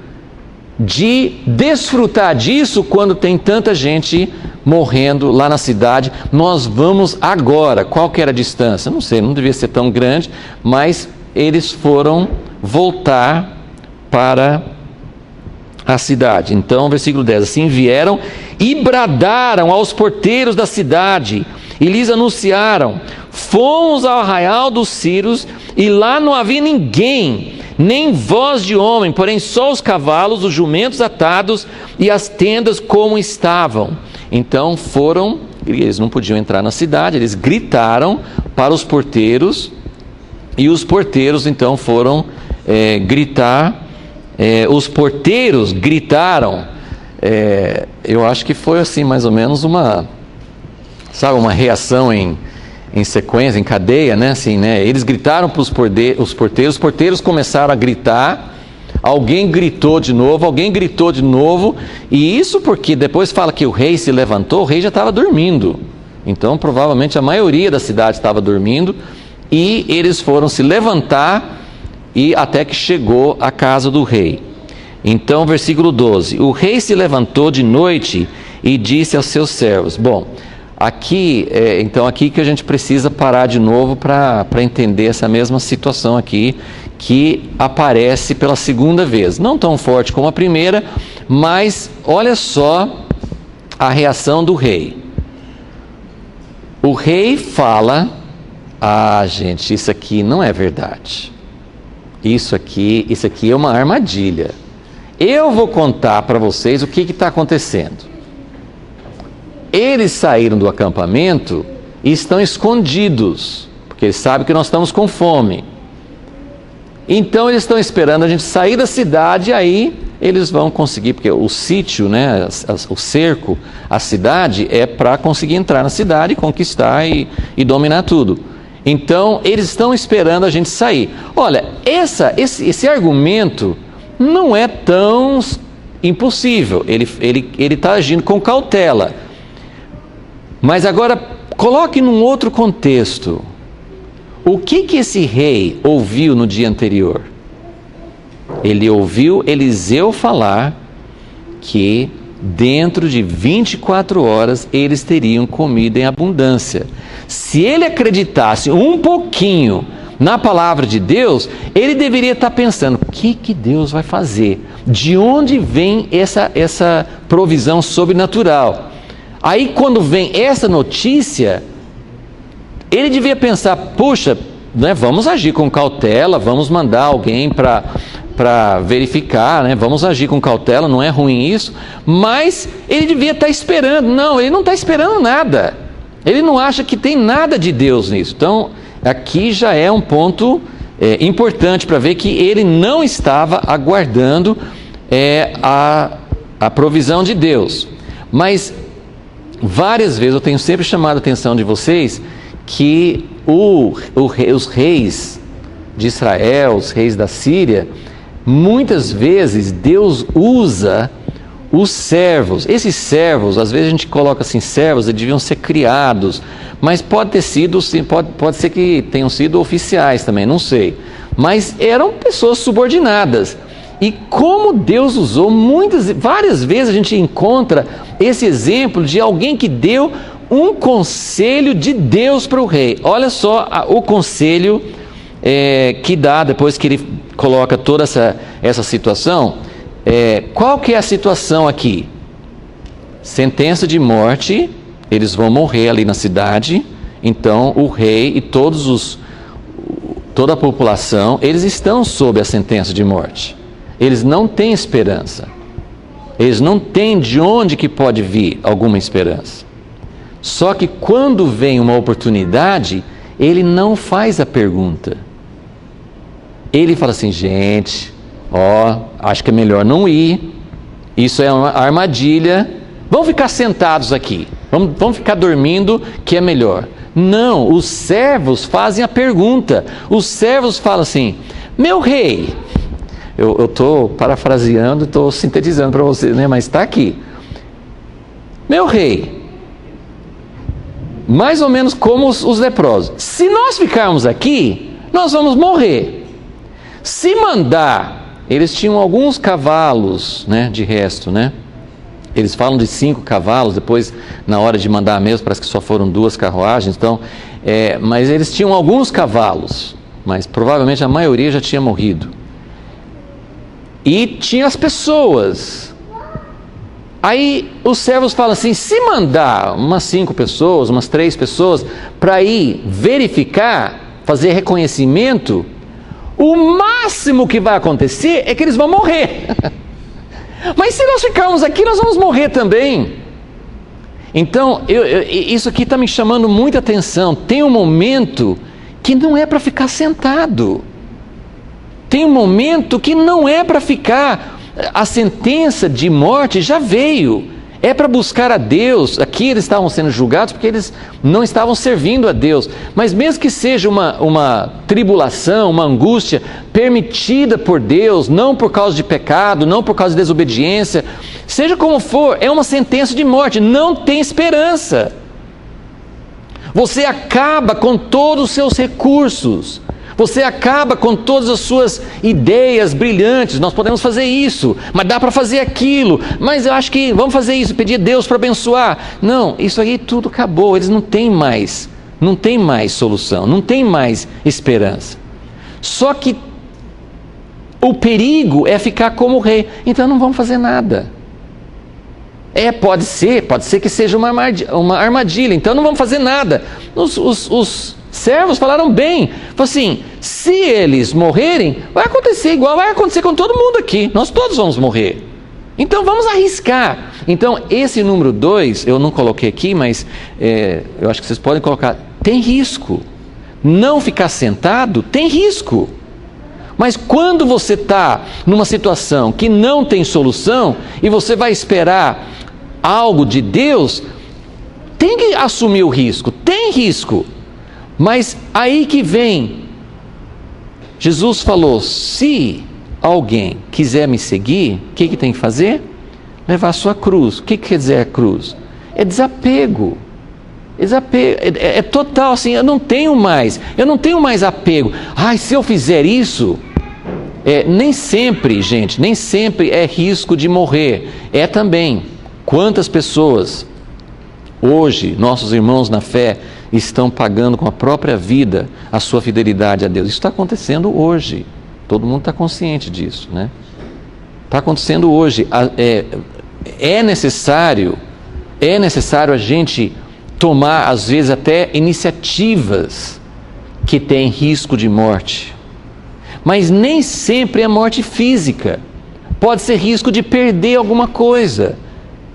de desfrutar disso quando tem tanta gente morrendo lá na cidade. Nós vamos agora. Qual que era a distância? Não sei, não devia ser tão grande, mas eles foram voltar para a cidade. Então, versículo 10: assim vieram e bradaram aos porteiros da cidade e lhes anunciaram: fomos ao arraial dos Círios, e lá não havia ninguém, nem voz de homem, porém só os cavalos, os jumentos atados e as tendas como estavam. Então eles não podiam entrar na cidade, eles gritaram para os porteiros, e os porteiros então foram gritar. Os porteiros gritaram. Eu acho que foi assim, mais ou menos uma reação em sequência, em cadeia, né? Assim, né? Eles gritaram para os porteiros começaram a gritar, alguém gritou de novo, e isso porque depois fala que o rei se levantou. O rei já estava dormindo, então provavelmente a maioria da cidade estava dormindo, e eles foram se levantar, e até que chegou à casa do rei. Então, versículo 12: o rei se levantou de noite e disse aos seus servos. Bom, aqui que a gente precisa parar de novo para entender essa mesma situação aqui, que aparece pela segunda vez. Não tão forte como a primeira, mas olha só a reação do rei. O rei fala: gente, isso aqui não é verdade. Isso aqui é uma armadilha. Eu vou contar para vocês o que está acontecendo. Eles saíram do acampamento e estão escondidos, porque eles sabem que nós estamos com fome. Então eles estão esperando a gente sair da cidade, e aí eles vão conseguir, porque o sítio, né, o cerco, a cidade é para conseguir entrar na cidade, conquistar e dominar tudo. Então, eles estão esperando a gente sair. Olha, esse argumento não é tão impossível. Ele está agindo com cautela. Mas agora, coloque num outro contexto. O que esse rei ouviu no dia anterior? Ele ouviu Eliseu falar que dentro de 24 horas eles teriam comida em abundância. Se ele acreditasse um pouquinho na palavra de Deus, ele deveria estar pensando: o que Deus vai fazer? De onde vem essa provisão sobrenatural? Aí quando vem essa notícia, ele devia pensar: puxa, né, vamos agir com cautela, vamos mandar alguém para verificar, né? Vamos agir com cautela, não é ruim isso, mas ele devia estar esperando. Não, ele não está esperando nada, ele não acha que tem nada de Deus nisso. Então, aqui já é um ponto importante para ver que ele não estava aguardando a provisão de Deus. Mas, várias vezes, eu tenho sempre chamado a atenção de vocês que os reis de Israel, os reis da Síria, muitas vezes Deus usa os servos. Esses servos, às vezes a gente coloca assim, servos, eles deviam ser criados, mas pode ter sido, pode ser que tenham sido oficiais também, não sei. Mas eram pessoas subordinadas. E como Deus usou, várias vezes a gente encontra esse exemplo de alguém que deu um conselho de Deus para o rei. Olha só o conselho que dá depois que ele coloca toda essa situação. Qual que é a situação aqui? Sentença de morte, eles vão morrer ali na cidade. Então o rei e toda a população, eles estão sob a sentença de morte. Eles não têm esperança. Eles não têm de onde que pode vir alguma esperança. Só que quando vem uma oportunidade, ele não faz a pergunta. Ele fala assim: gente, acho que é melhor não ir. Isso é uma armadilha. Vamos ficar sentados aqui. Vamos ficar dormindo, que é melhor. Não, os servos fazem a pergunta. Os servos falam assim: meu rei, eu estou parafraseando, estou sintetizando para você, né? Mas está aqui. Meu rei, mais ou menos como os leprosos. Se nós ficarmos aqui, nós vamos morrer. Se mandar, eles tinham alguns cavalos, né, de resto, né? Eles falam de 5 cavalos, depois na hora de mandar mesmo, parece que só foram 2 carruagens, então, mas eles tinham alguns cavalos, mas provavelmente a maioria já tinha morrido. E tinha as pessoas. Aí os servos falam assim: se mandar umas 5 pessoas, umas 3 pessoas, para ir verificar, fazer reconhecimento, o máximo que vai acontecer é que eles vão morrer. Mas se nós ficarmos aqui, nós vamos morrer também. Então, isso aqui está me chamando muita atenção. Tem um momento que não é para ficar sentado. Tem um momento que não é para ficar. A sentença de morte já veio. É para buscar a Deus. Aqui eles estavam sendo julgados porque eles não estavam servindo a Deus. Mas mesmo que seja uma tribulação, uma angústia permitida por Deus, não por causa de pecado, não por causa de desobediência, seja como for, é uma sentença de morte. Não tem esperança. Você acaba com todos os seus recursos. Você acaba com todas as suas ideias brilhantes. Nós podemos fazer isso, mas dá para fazer aquilo. Mas eu acho que vamos fazer isso, pedir a Deus para abençoar. Não, isso aí tudo acabou. Eles não têm mais solução, não tem mais esperança. Só que o perigo é ficar como o rei. Então não vamos fazer nada. Pode ser que seja uma armadilha. Então não vamos fazer nada. Os servos falaram bem. Falaram assim: se eles morrerem, vai acontecer igual vai acontecer com todo mundo aqui. Nós todos vamos morrer. Então vamos arriscar. Então esse número 2, eu não coloquei aqui, mas eu acho que vocês podem colocar. Tem risco. Não ficar sentado tem risco. Mas quando você está numa situação que não tem solução e você vai esperar algo de Deus, tem que assumir o risco, tem risco. Mas aí que vem, Jesus falou, se alguém quiser me seguir, o que tem que fazer? Levar a sua cruz. O que quer dizer a cruz? É desapego. É total assim, eu não tenho mais apego. Se eu fizer isso, nem sempre, gente, nem sempre é risco de morrer. É também, quantas pessoas hoje, nossos irmãos na fé, estão pagando com a própria vida a sua fidelidade a Deus. Isso está acontecendo hoje, todo mundo está consciente disso, né? Está acontecendo hoje. É necessário a gente tomar, às vezes, até iniciativas que têm risco de morte. Mas nem sempre é morte física. Pode ser risco de perder alguma coisa.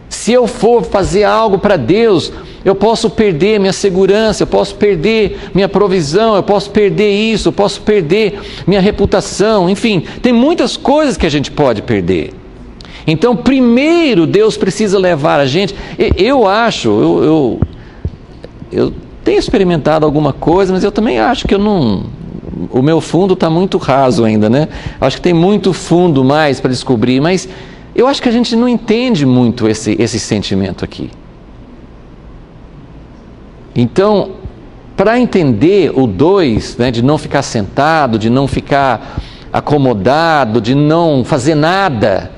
Se eu for fazer algo para Deus, eu posso perder minha segurança, eu posso perder minha provisão, eu posso perder isso, eu posso perder minha reputação. Enfim, tem muitas coisas que a gente pode perder. Então, primeiro, Deus precisa levar a gente. Eu tenho experimentado alguma coisa, mas eu também acho que o meu fundo está muito raso ainda, né? Acho que tem muito fundo mais para descobrir, mas eu acho que a gente não entende muito esse sentimento aqui. Então, para entender o 2, né, de não ficar sentado, de não ficar acomodado, de não fazer nada,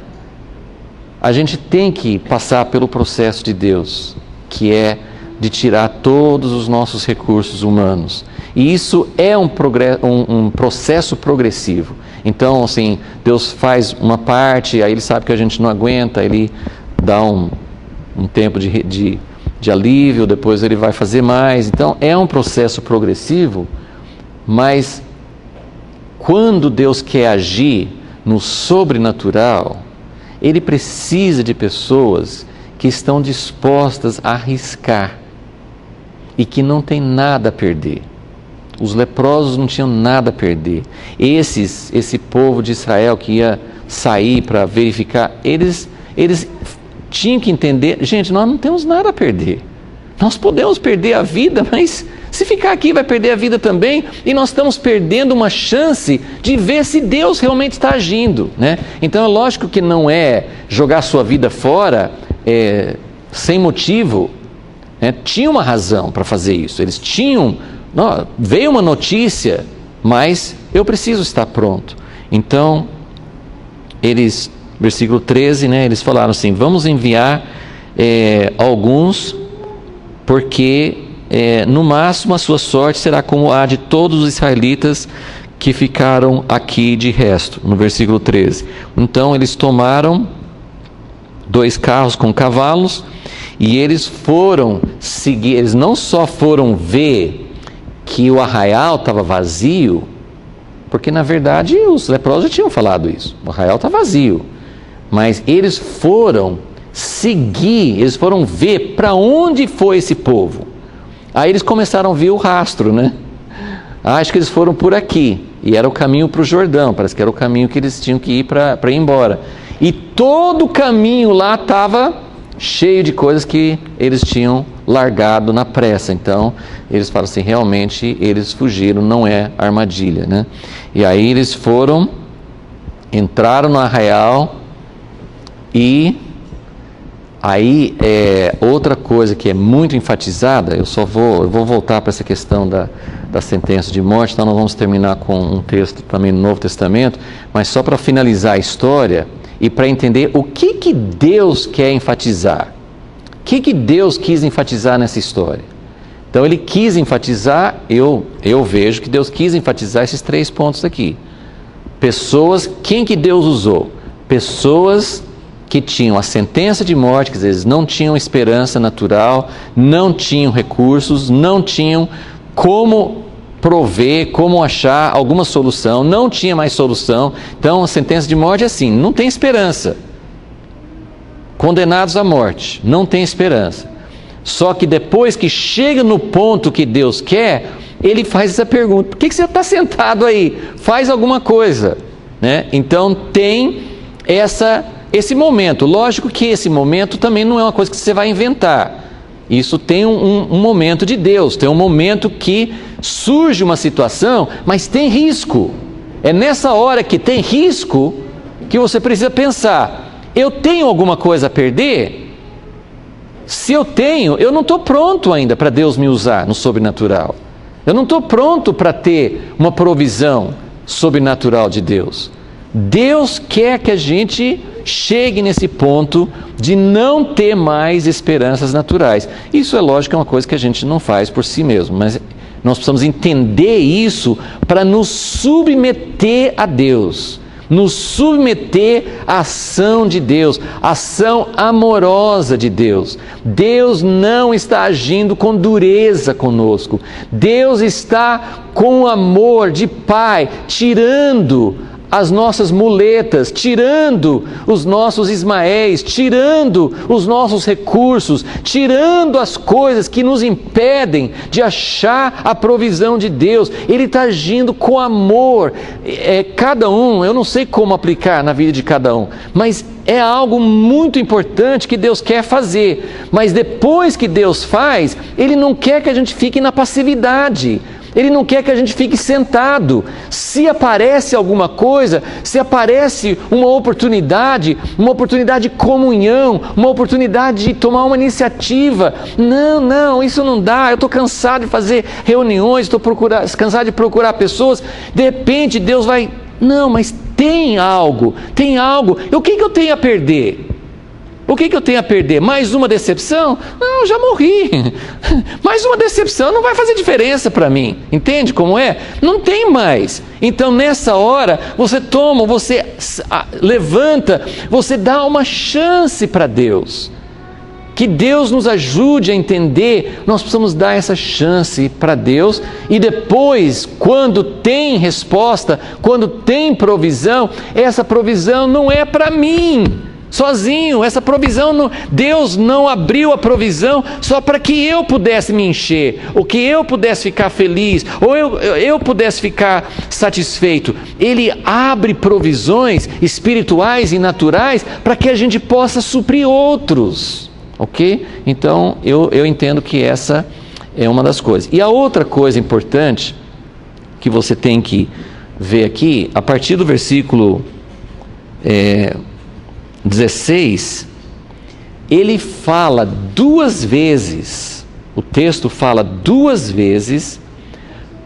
a gente tem que passar pelo processo de Deus, que é de tirar todos os nossos recursos humanos. E isso é um processo progressivo. Então, assim, Deus faz uma parte, aí Ele sabe que a gente não aguenta, Ele dá um tempo de alívio, depois Ele vai fazer mais. Então, é um processo progressivo, mas quando Deus quer agir no sobrenatural, Ele precisa de pessoas que estão dispostas a arriscar e que não tem nada a perder. Os leprosos não tinham nada a perder. Esse povo de Israel que ia sair para verificar, eles tinham que entender, gente, nós não temos nada a perder. Nós podemos perder a vida, mas se ficar aqui vai perder a vida também, e nós estamos perdendo uma chance de ver se Deus realmente está agindo, né? Então é lógico que não é jogar a sua vida fora sem motivo, né? Tinha uma razão para fazer isso, eles tinham, veio uma notícia, mas eu preciso estar pronto. Então, versículo 13, né, eles falaram assim, vamos enviar alguns, porque no máximo a sua sorte será como a de todos os israelitas que ficaram aqui de resto, no versículo 13. Então eles tomaram 2 carros com cavalos, e eles foram seguir, eles não só foram ver que o arraial estava vazio, porque na verdade os leprosos já tinham falado isso, o arraial está vazio, mas eles foram seguir, eles foram ver para onde foi esse povo. Aí eles começaram a ver o rastro, né? Acho que eles foram por aqui, e era o caminho para o Jordão, parece que era o caminho que eles tinham que ir para ir embora. E todo o caminho lá estava cheio de coisas que eles tinham largado na pressa. Então, eles falam assim, realmente eles fugiram, não é armadilha, né? E aí eles entraram no arraial, e aí outra coisa que é muito enfatizada, eu vou voltar para essa questão da sentença de morte, então nós vamos terminar com um texto também no Novo Testamento, mas só para finalizar a história e para entender o que Deus quer enfatizar. O que Deus quis enfatizar nessa história? Então ele quis enfatizar, eu vejo que Deus quis enfatizar esses 3 pontos aqui. Pessoas, quem que Deus usou? Pessoas que tinham a sentença de morte, que às vezes não tinham esperança natural, não tinham recursos, não tinham como prover, como achar alguma solução, não tinha mais solução. Então a sentença de morte é assim, não tem esperança. Condenados à morte, não tem esperança. Só que depois que chega no ponto que Deus quer, ele faz essa pergunta: por que você está sentado aí? Faz alguma coisa, né? Então tem esse momento. Lógico que esse momento também não é uma coisa que você vai inventar. Isso tem um momento de Deus, tem um momento que surge uma situação, mas tem risco. É nessa hora que tem risco que você precisa pensar: eu tenho alguma coisa a perder? Se eu tenho, eu não estou pronto ainda para Deus me usar no sobrenatural. Eu não estou pronto para ter uma provisão sobrenatural de Deus. Deus quer que a gente chegue nesse ponto de não ter mais esperanças naturais. Isso é lógico, é uma coisa que a gente não faz por si mesmo, mas nós precisamos entender isso para nos submeter a Deus, nos submeter à ação de Deus, à ação amorosa de Deus. Deus não está agindo com dureza conosco. Deus está com amor de Pai, tirando as nossas muletas, tirando os nossos Ismaéis, tirando os nossos recursos, tirando as coisas que nos impedem de achar a provisão de Deus. Ele está agindo com amor. Cada um, eu não sei como aplicar na vida de cada um, mas é algo muito importante que Deus quer fazer. Mas depois que Deus faz, Ele não quer que a gente fique na passividade. Ele não quer que a gente fique sentado. Se aparece alguma coisa, se aparece uma oportunidade de comunhão, uma oportunidade de tomar uma iniciativa, não, isso não dá, eu estou cansado de fazer reuniões, estou cansado de procurar pessoas, de repente Deus vai, não, mas tem algo, o que eu tenho a perder? O que eu tenho a perder? Mais uma decepção? Não, já morri. Mais uma decepção não vai fazer diferença para mim. Entende como é? Não tem mais. Então nessa hora, você levanta, você dá uma chance para Deus. Que Deus nos ajude a entender, nós precisamos dar essa chance para Deus, e depois, quando tem resposta, quando tem provisão, essa provisão não é para mim sozinho, essa provisão, Deus não abriu a provisão só para que eu pudesse me encher, ou que eu pudesse ficar feliz, ou eu pudesse ficar satisfeito. Ele abre provisões espirituais e naturais para que a gente possa suprir outros, ok? Então eu entendo que essa é uma das coisas. E a outra coisa importante que você tem que ver aqui, a partir do versículo 16, ele fala duas vezes, o texto fala duas vezes,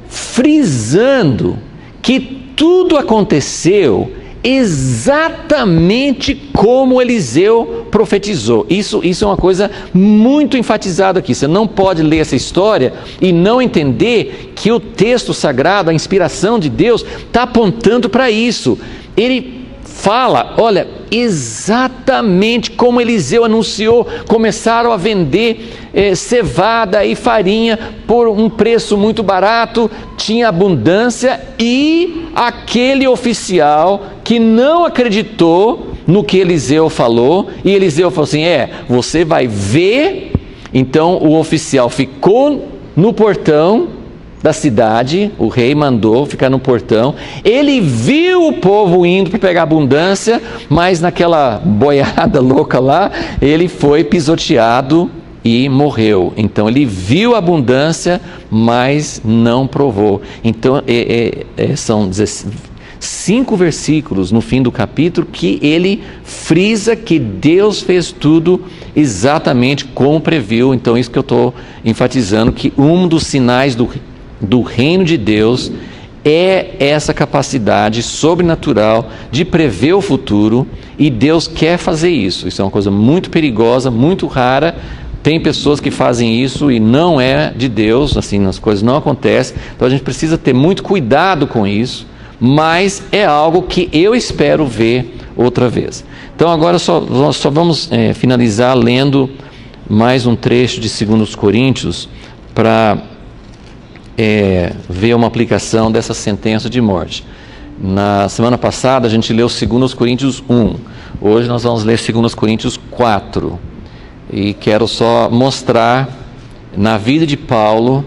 frisando que tudo aconteceu exatamente como Eliseu profetizou. Isso é uma coisa muito enfatizada aqui. Você não pode ler essa história e não entender que o texto sagrado, a inspiração de Deus, está apontando para isso. Ele fala, olha, exatamente como Eliseu anunciou, começaram a vender cevada e farinha por um preço muito barato, tinha abundância, e aquele oficial que não acreditou no que Eliseu falou, e Eliseu falou assim, você vai ver. Então o oficial ficou no portão da cidade, o rei mandou ficar no portão, ele viu o povo indo para pegar abundância, mas naquela boiada louca lá, ele foi pisoteado e morreu. Então ele viu a abundância, mas não provou. Então são 5 versículos no fim do capítulo que ele frisa que Deus fez tudo exatamente como previu. Então isso que eu estou enfatizando, que um dos sinais do reino de Deus é essa capacidade sobrenatural de prever o futuro, e Deus quer fazer isso. Isso é uma coisa muito perigosa, muito rara. Tem pessoas que fazem isso e não é de Deus, assim, as coisas não acontecem. Então a gente precisa ter muito cuidado com isso, mas é algo que eu espero ver outra vez. Então agora só vamos finalizar lendo mais um trecho de 2 Coríntios para ver uma aplicação dessa sentença de morte. Na semana passada a gente leu 2 Coríntios 1, hoje nós vamos ler 2 Coríntios 4, e quero só mostrar na vida de Paulo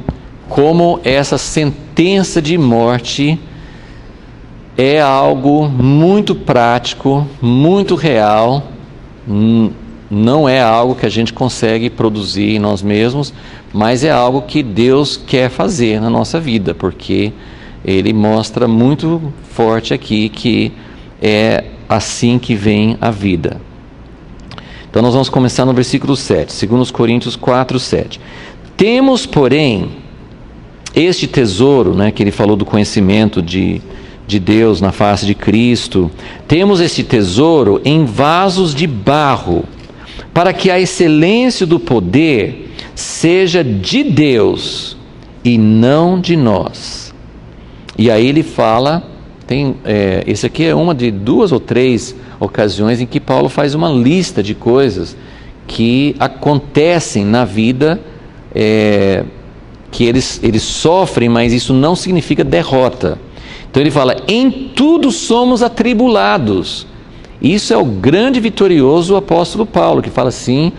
como essa sentença de morte é algo muito prático, muito real, não é algo que a gente consegue produzir em nós mesmos, mas é algo que Deus quer fazer na nossa vida, porque Ele mostra muito forte aqui que é assim que vem a vida. Então nós vamos começar no versículo 7, 2 Coríntios 4, 7. Temos, porém, este tesouro, que ele falou do conhecimento de Deus na face de Cristo, temos este tesouro em vasos de barro, para que a excelência do poder seja de Deus e não de nós. E aí ele fala, esse aqui é uma de 2 ou 3 ocasiões em que Paulo faz uma lista de coisas que acontecem na vida, que eles sofrem, mas isso não significa derrota. Então ele fala, em tudo somos atribulados. Isso é o grande vitorioso apóstolo Paulo, que fala assim,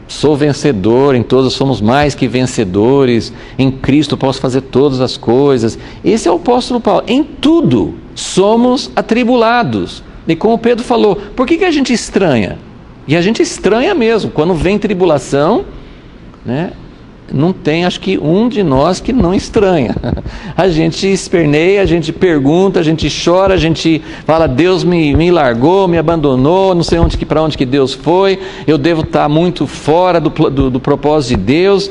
sou vencedor, em todas somos mais que vencedores, em Cristo posso fazer todas as coisas. Esse é o apóstolo Paulo, em tudo somos atribulados. E como Pedro falou, por que a gente estranha? E a gente estranha mesmo, quando vem tribulação, não tem, acho que um de nós que não estranha. A gente esperneia, a gente pergunta, a gente chora, a gente fala, Deus me largou, me abandonou, não sei para onde que Deus foi, eu devo estar muito fora do propósito de Deus.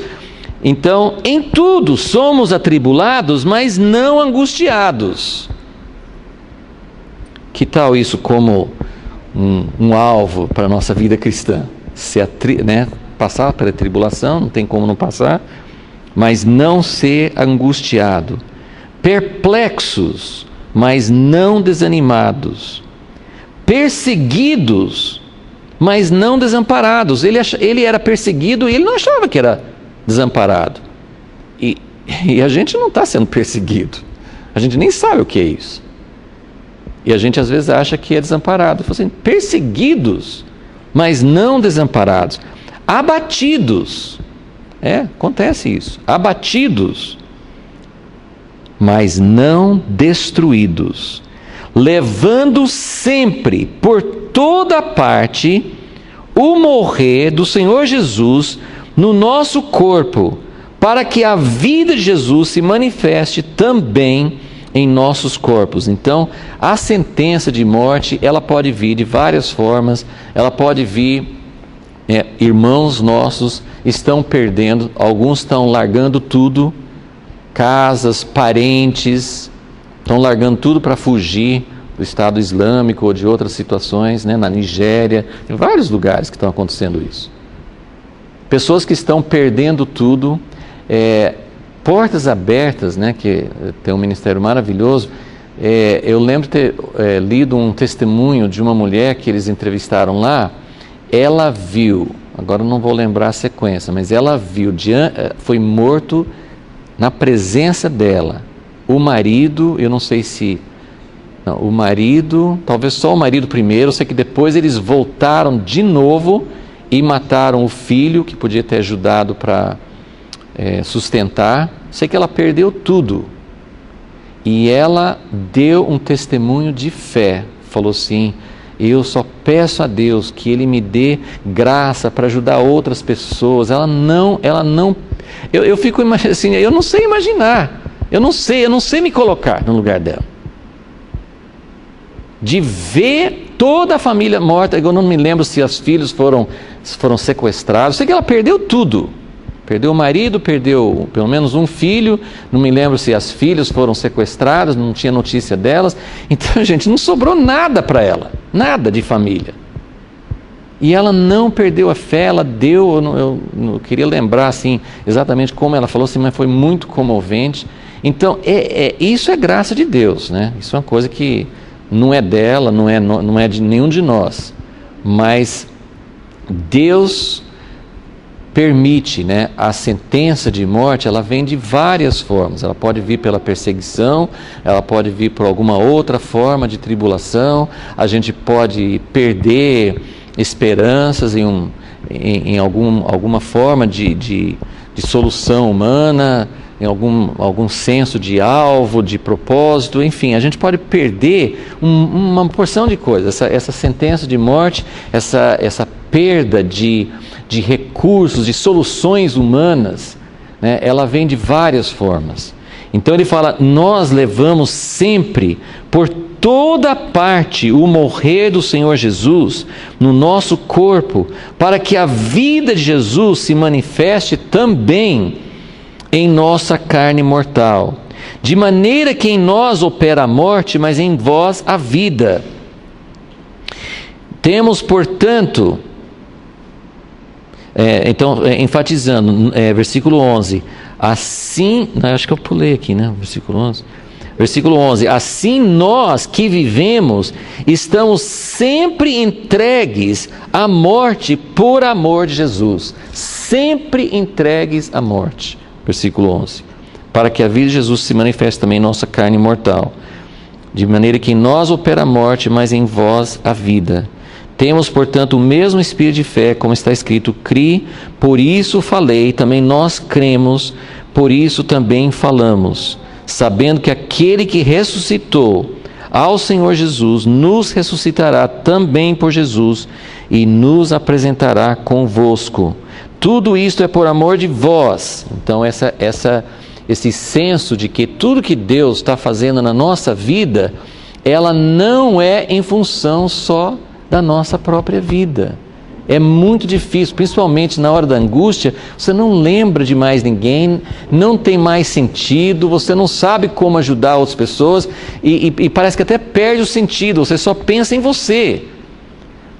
Então, em tudo somos atribulados, mas não angustiados. Que tal isso como um alvo para a nossa vida cristã? Passar pela tribulação, não tem como não passar, mas não ser angustiado, perplexos, mas não desanimados, perseguidos, mas não desamparados. Ele era perseguido e ele não achava que era desamparado, e a gente não está sendo perseguido, a gente nem sabe o que é isso, e a gente às vezes acha que é desamparado. Assim, perseguidos, mas não desamparados, abatidos, acontece isso, abatidos, mas não destruídos, levando sempre por toda parte o morrer do Senhor Jesus no nosso corpo, para que a vida de Jesus se manifeste também em nossos corpos. Então, a sentença de morte, ela pode vir de várias formas, ela pode vir, irmãos nossos estão perdendo, alguns estão largando tudo, casas, parentes, estão largando tudo para fugir do Estado Islâmico ou de outras situações, na Nigéria, em vários lugares que estão acontecendo isso. Pessoas que estão perdendo tudo, portas abertas, que tem um ministério maravilhoso. Eu lembro de ter lido um testemunho de uma mulher que eles entrevistaram lá. Ela viu, agora eu não vou lembrar a sequência, mas ela viu, foi morto na presença dela, o marido, eu não sei se, não, o marido, talvez só o marido primeiro, eu sei que depois eles voltaram de novo e mataram o filho, que podia ter ajudado para sustentar. Sei que ela perdeu tudo, e ela deu um testemunho de fé, falou assim, eu só peço a Deus que Ele me dê graça para ajudar outras pessoas. Ela não, eu fico assim, eu não sei imaginar, eu não sei me colocar no lugar dela, de ver toda a família morta. Eu não me lembro se os filhos foram sequestrados, sei que ela perdeu tudo, perdeu o marido, perdeu pelo menos um filho, não me lembro se as filhas foram sequestradas, não tinha notícia delas. Então, gente, não sobrou nada para ela, nada de família. E ela não perdeu a fé, ela deu, eu não queria lembrar assim, exatamente como ela falou, assim, mas foi muito comovente. Então, isso é graça de Deus, Isso é uma coisa que não é dela, não é de nenhum de nós, mas Deus permite, a sentença de morte. Ela vem de várias formas. Ela pode vir pela perseguição, ela pode vir por alguma outra forma de tribulação. A gente pode perder esperanças em em alguma forma de solução humana, em algum senso de alvo, de propósito, enfim, a gente pode perder uma porção de coisas. Essa sentença de morte, essa perda de recursos, de soluções humanas, né, ela vem de várias formas. Então ele fala, nós levamos sempre, por toda parte, o morrer do Senhor Jesus no nosso corpo, para que a vida de Jesus se manifeste também em nossa carne mortal. De maneira que em nós opera a morte, mas em vós a vida. Temos, portanto, enfatizando, versículo 11, assim, acho que eu pulei aqui, né, versículo 11. Versículo 11, assim nós que vivemos, estamos sempre entregues à morte por amor de Jesus. Sempre entregues à morte. Versículo 11, para que a vida de Jesus se manifeste também em nossa carne mortal. De maneira que em nós opera a morte, mas em vós a vida. Temos, portanto, o mesmo espírito de fé, como está escrito, cri, por isso falei, também nós cremos, por isso também falamos, sabendo que aquele que ressuscitou ao Senhor Jesus, nos ressuscitará também por Jesus e nos apresentará convosco. Tudo isto é por amor de vós. Então esse senso de que tudo que Deus está fazendo na nossa vida, ela não é em função só da nossa própria vida. É muito difícil, principalmente na hora da angústia, você não lembra de mais ninguém, não tem mais sentido, você não sabe como ajudar outras pessoas e parece que até perde o sentido, você só pensa em você.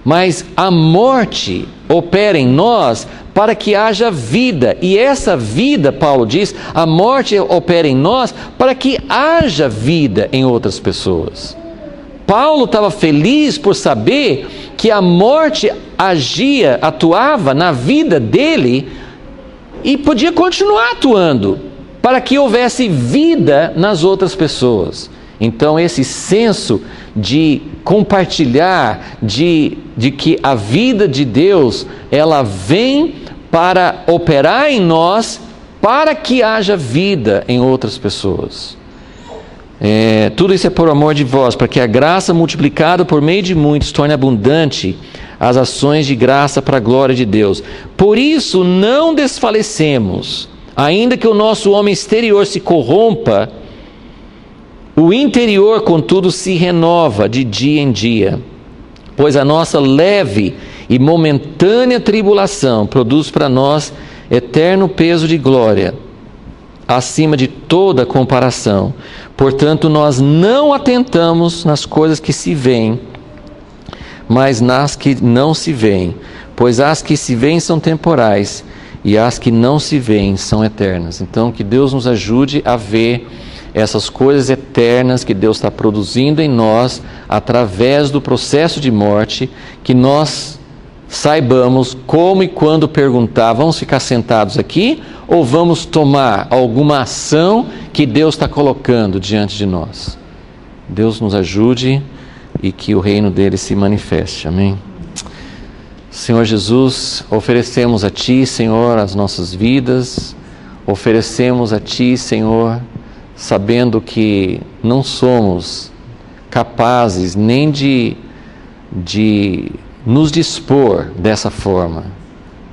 Mas a morte opera em nós para que haja vida, e essa vida, Paulo diz, a morte opera em nós para que haja vida em outras pessoas. Paulo estava feliz por saber que a morte atuava na vida dele e podia continuar atuando para que houvesse vida nas outras pessoas. Então esse senso de compartilhar, de que a vida de Deus, ela vem para operar em nós para que haja vida em outras pessoas. Tudo isso é por amor de vós, para que a graça multiplicada por meio de muitos torne abundante as ações de graça para a glória de Deus. Por isso não desfalecemos, ainda que o nosso homem exterior se corrompa, o interior, contudo, se renova de dia em dia, pois a nossa leve e momentânea tribulação produz para nós eterno peso de glória, acima de toda comparação. Portanto, nós não atentamos nas coisas que se veem, mas nas que não se veem, pois as que se veem são temporais e as que não se veem são eternas. Então, que Deus nos ajude a ver essas coisas eternas que Deus está produzindo em nós através do processo de morte, que nós saibamos como e quando perguntar, vamos ficar sentados aqui ou vamos tomar alguma ação que Deus está colocando diante de nós. Deus nos ajude e que o reino dele se manifeste. Amém. Senhor Jesus, oferecemos a Ti, Senhor, as nossas vidas, oferecemos a Ti, Senhor, sabendo que não somos capazes nem de nos dispor dessa forma.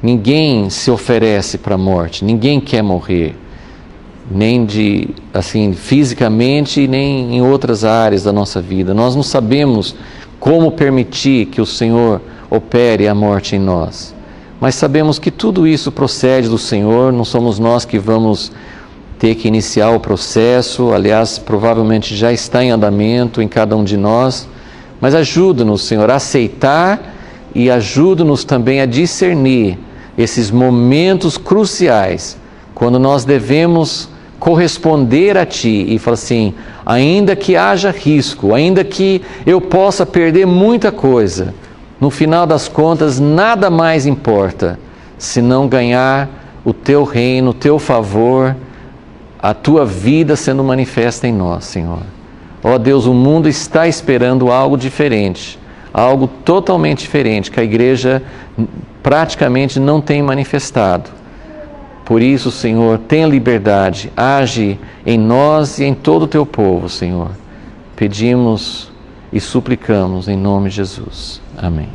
Ninguém se oferece para a morte, ninguém quer morrer, nem fisicamente, nem em outras áreas da nossa vida. Nós não sabemos como permitir que o Senhor opere a morte em nós, mas sabemos que tudo isso procede do Senhor, não somos nós que vamos ter que iniciar o processo, aliás, provavelmente já está em andamento em cada um de nós, mas ajuda-nos, Senhor, a aceitar e ajuda-nos também a discernir esses momentos cruciais, quando nós devemos corresponder a Ti e falar assim, ainda que haja risco, ainda que eu possa perder muita coisa, no final das contas nada mais importa, senão ganhar o Teu reino, o Teu favor, a Tua vida sendo manifesta em nós, Senhor. Ó Deus, o mundo está esperando algo diferente, algo totalmente diferente, que a igreja praticamente não tem manifestado. Por isso, Senhor, tenha liberdade, age em nós e em todo o teu povo, Senhor. Pedimos e suplicamos em nome de Jesus. Amém.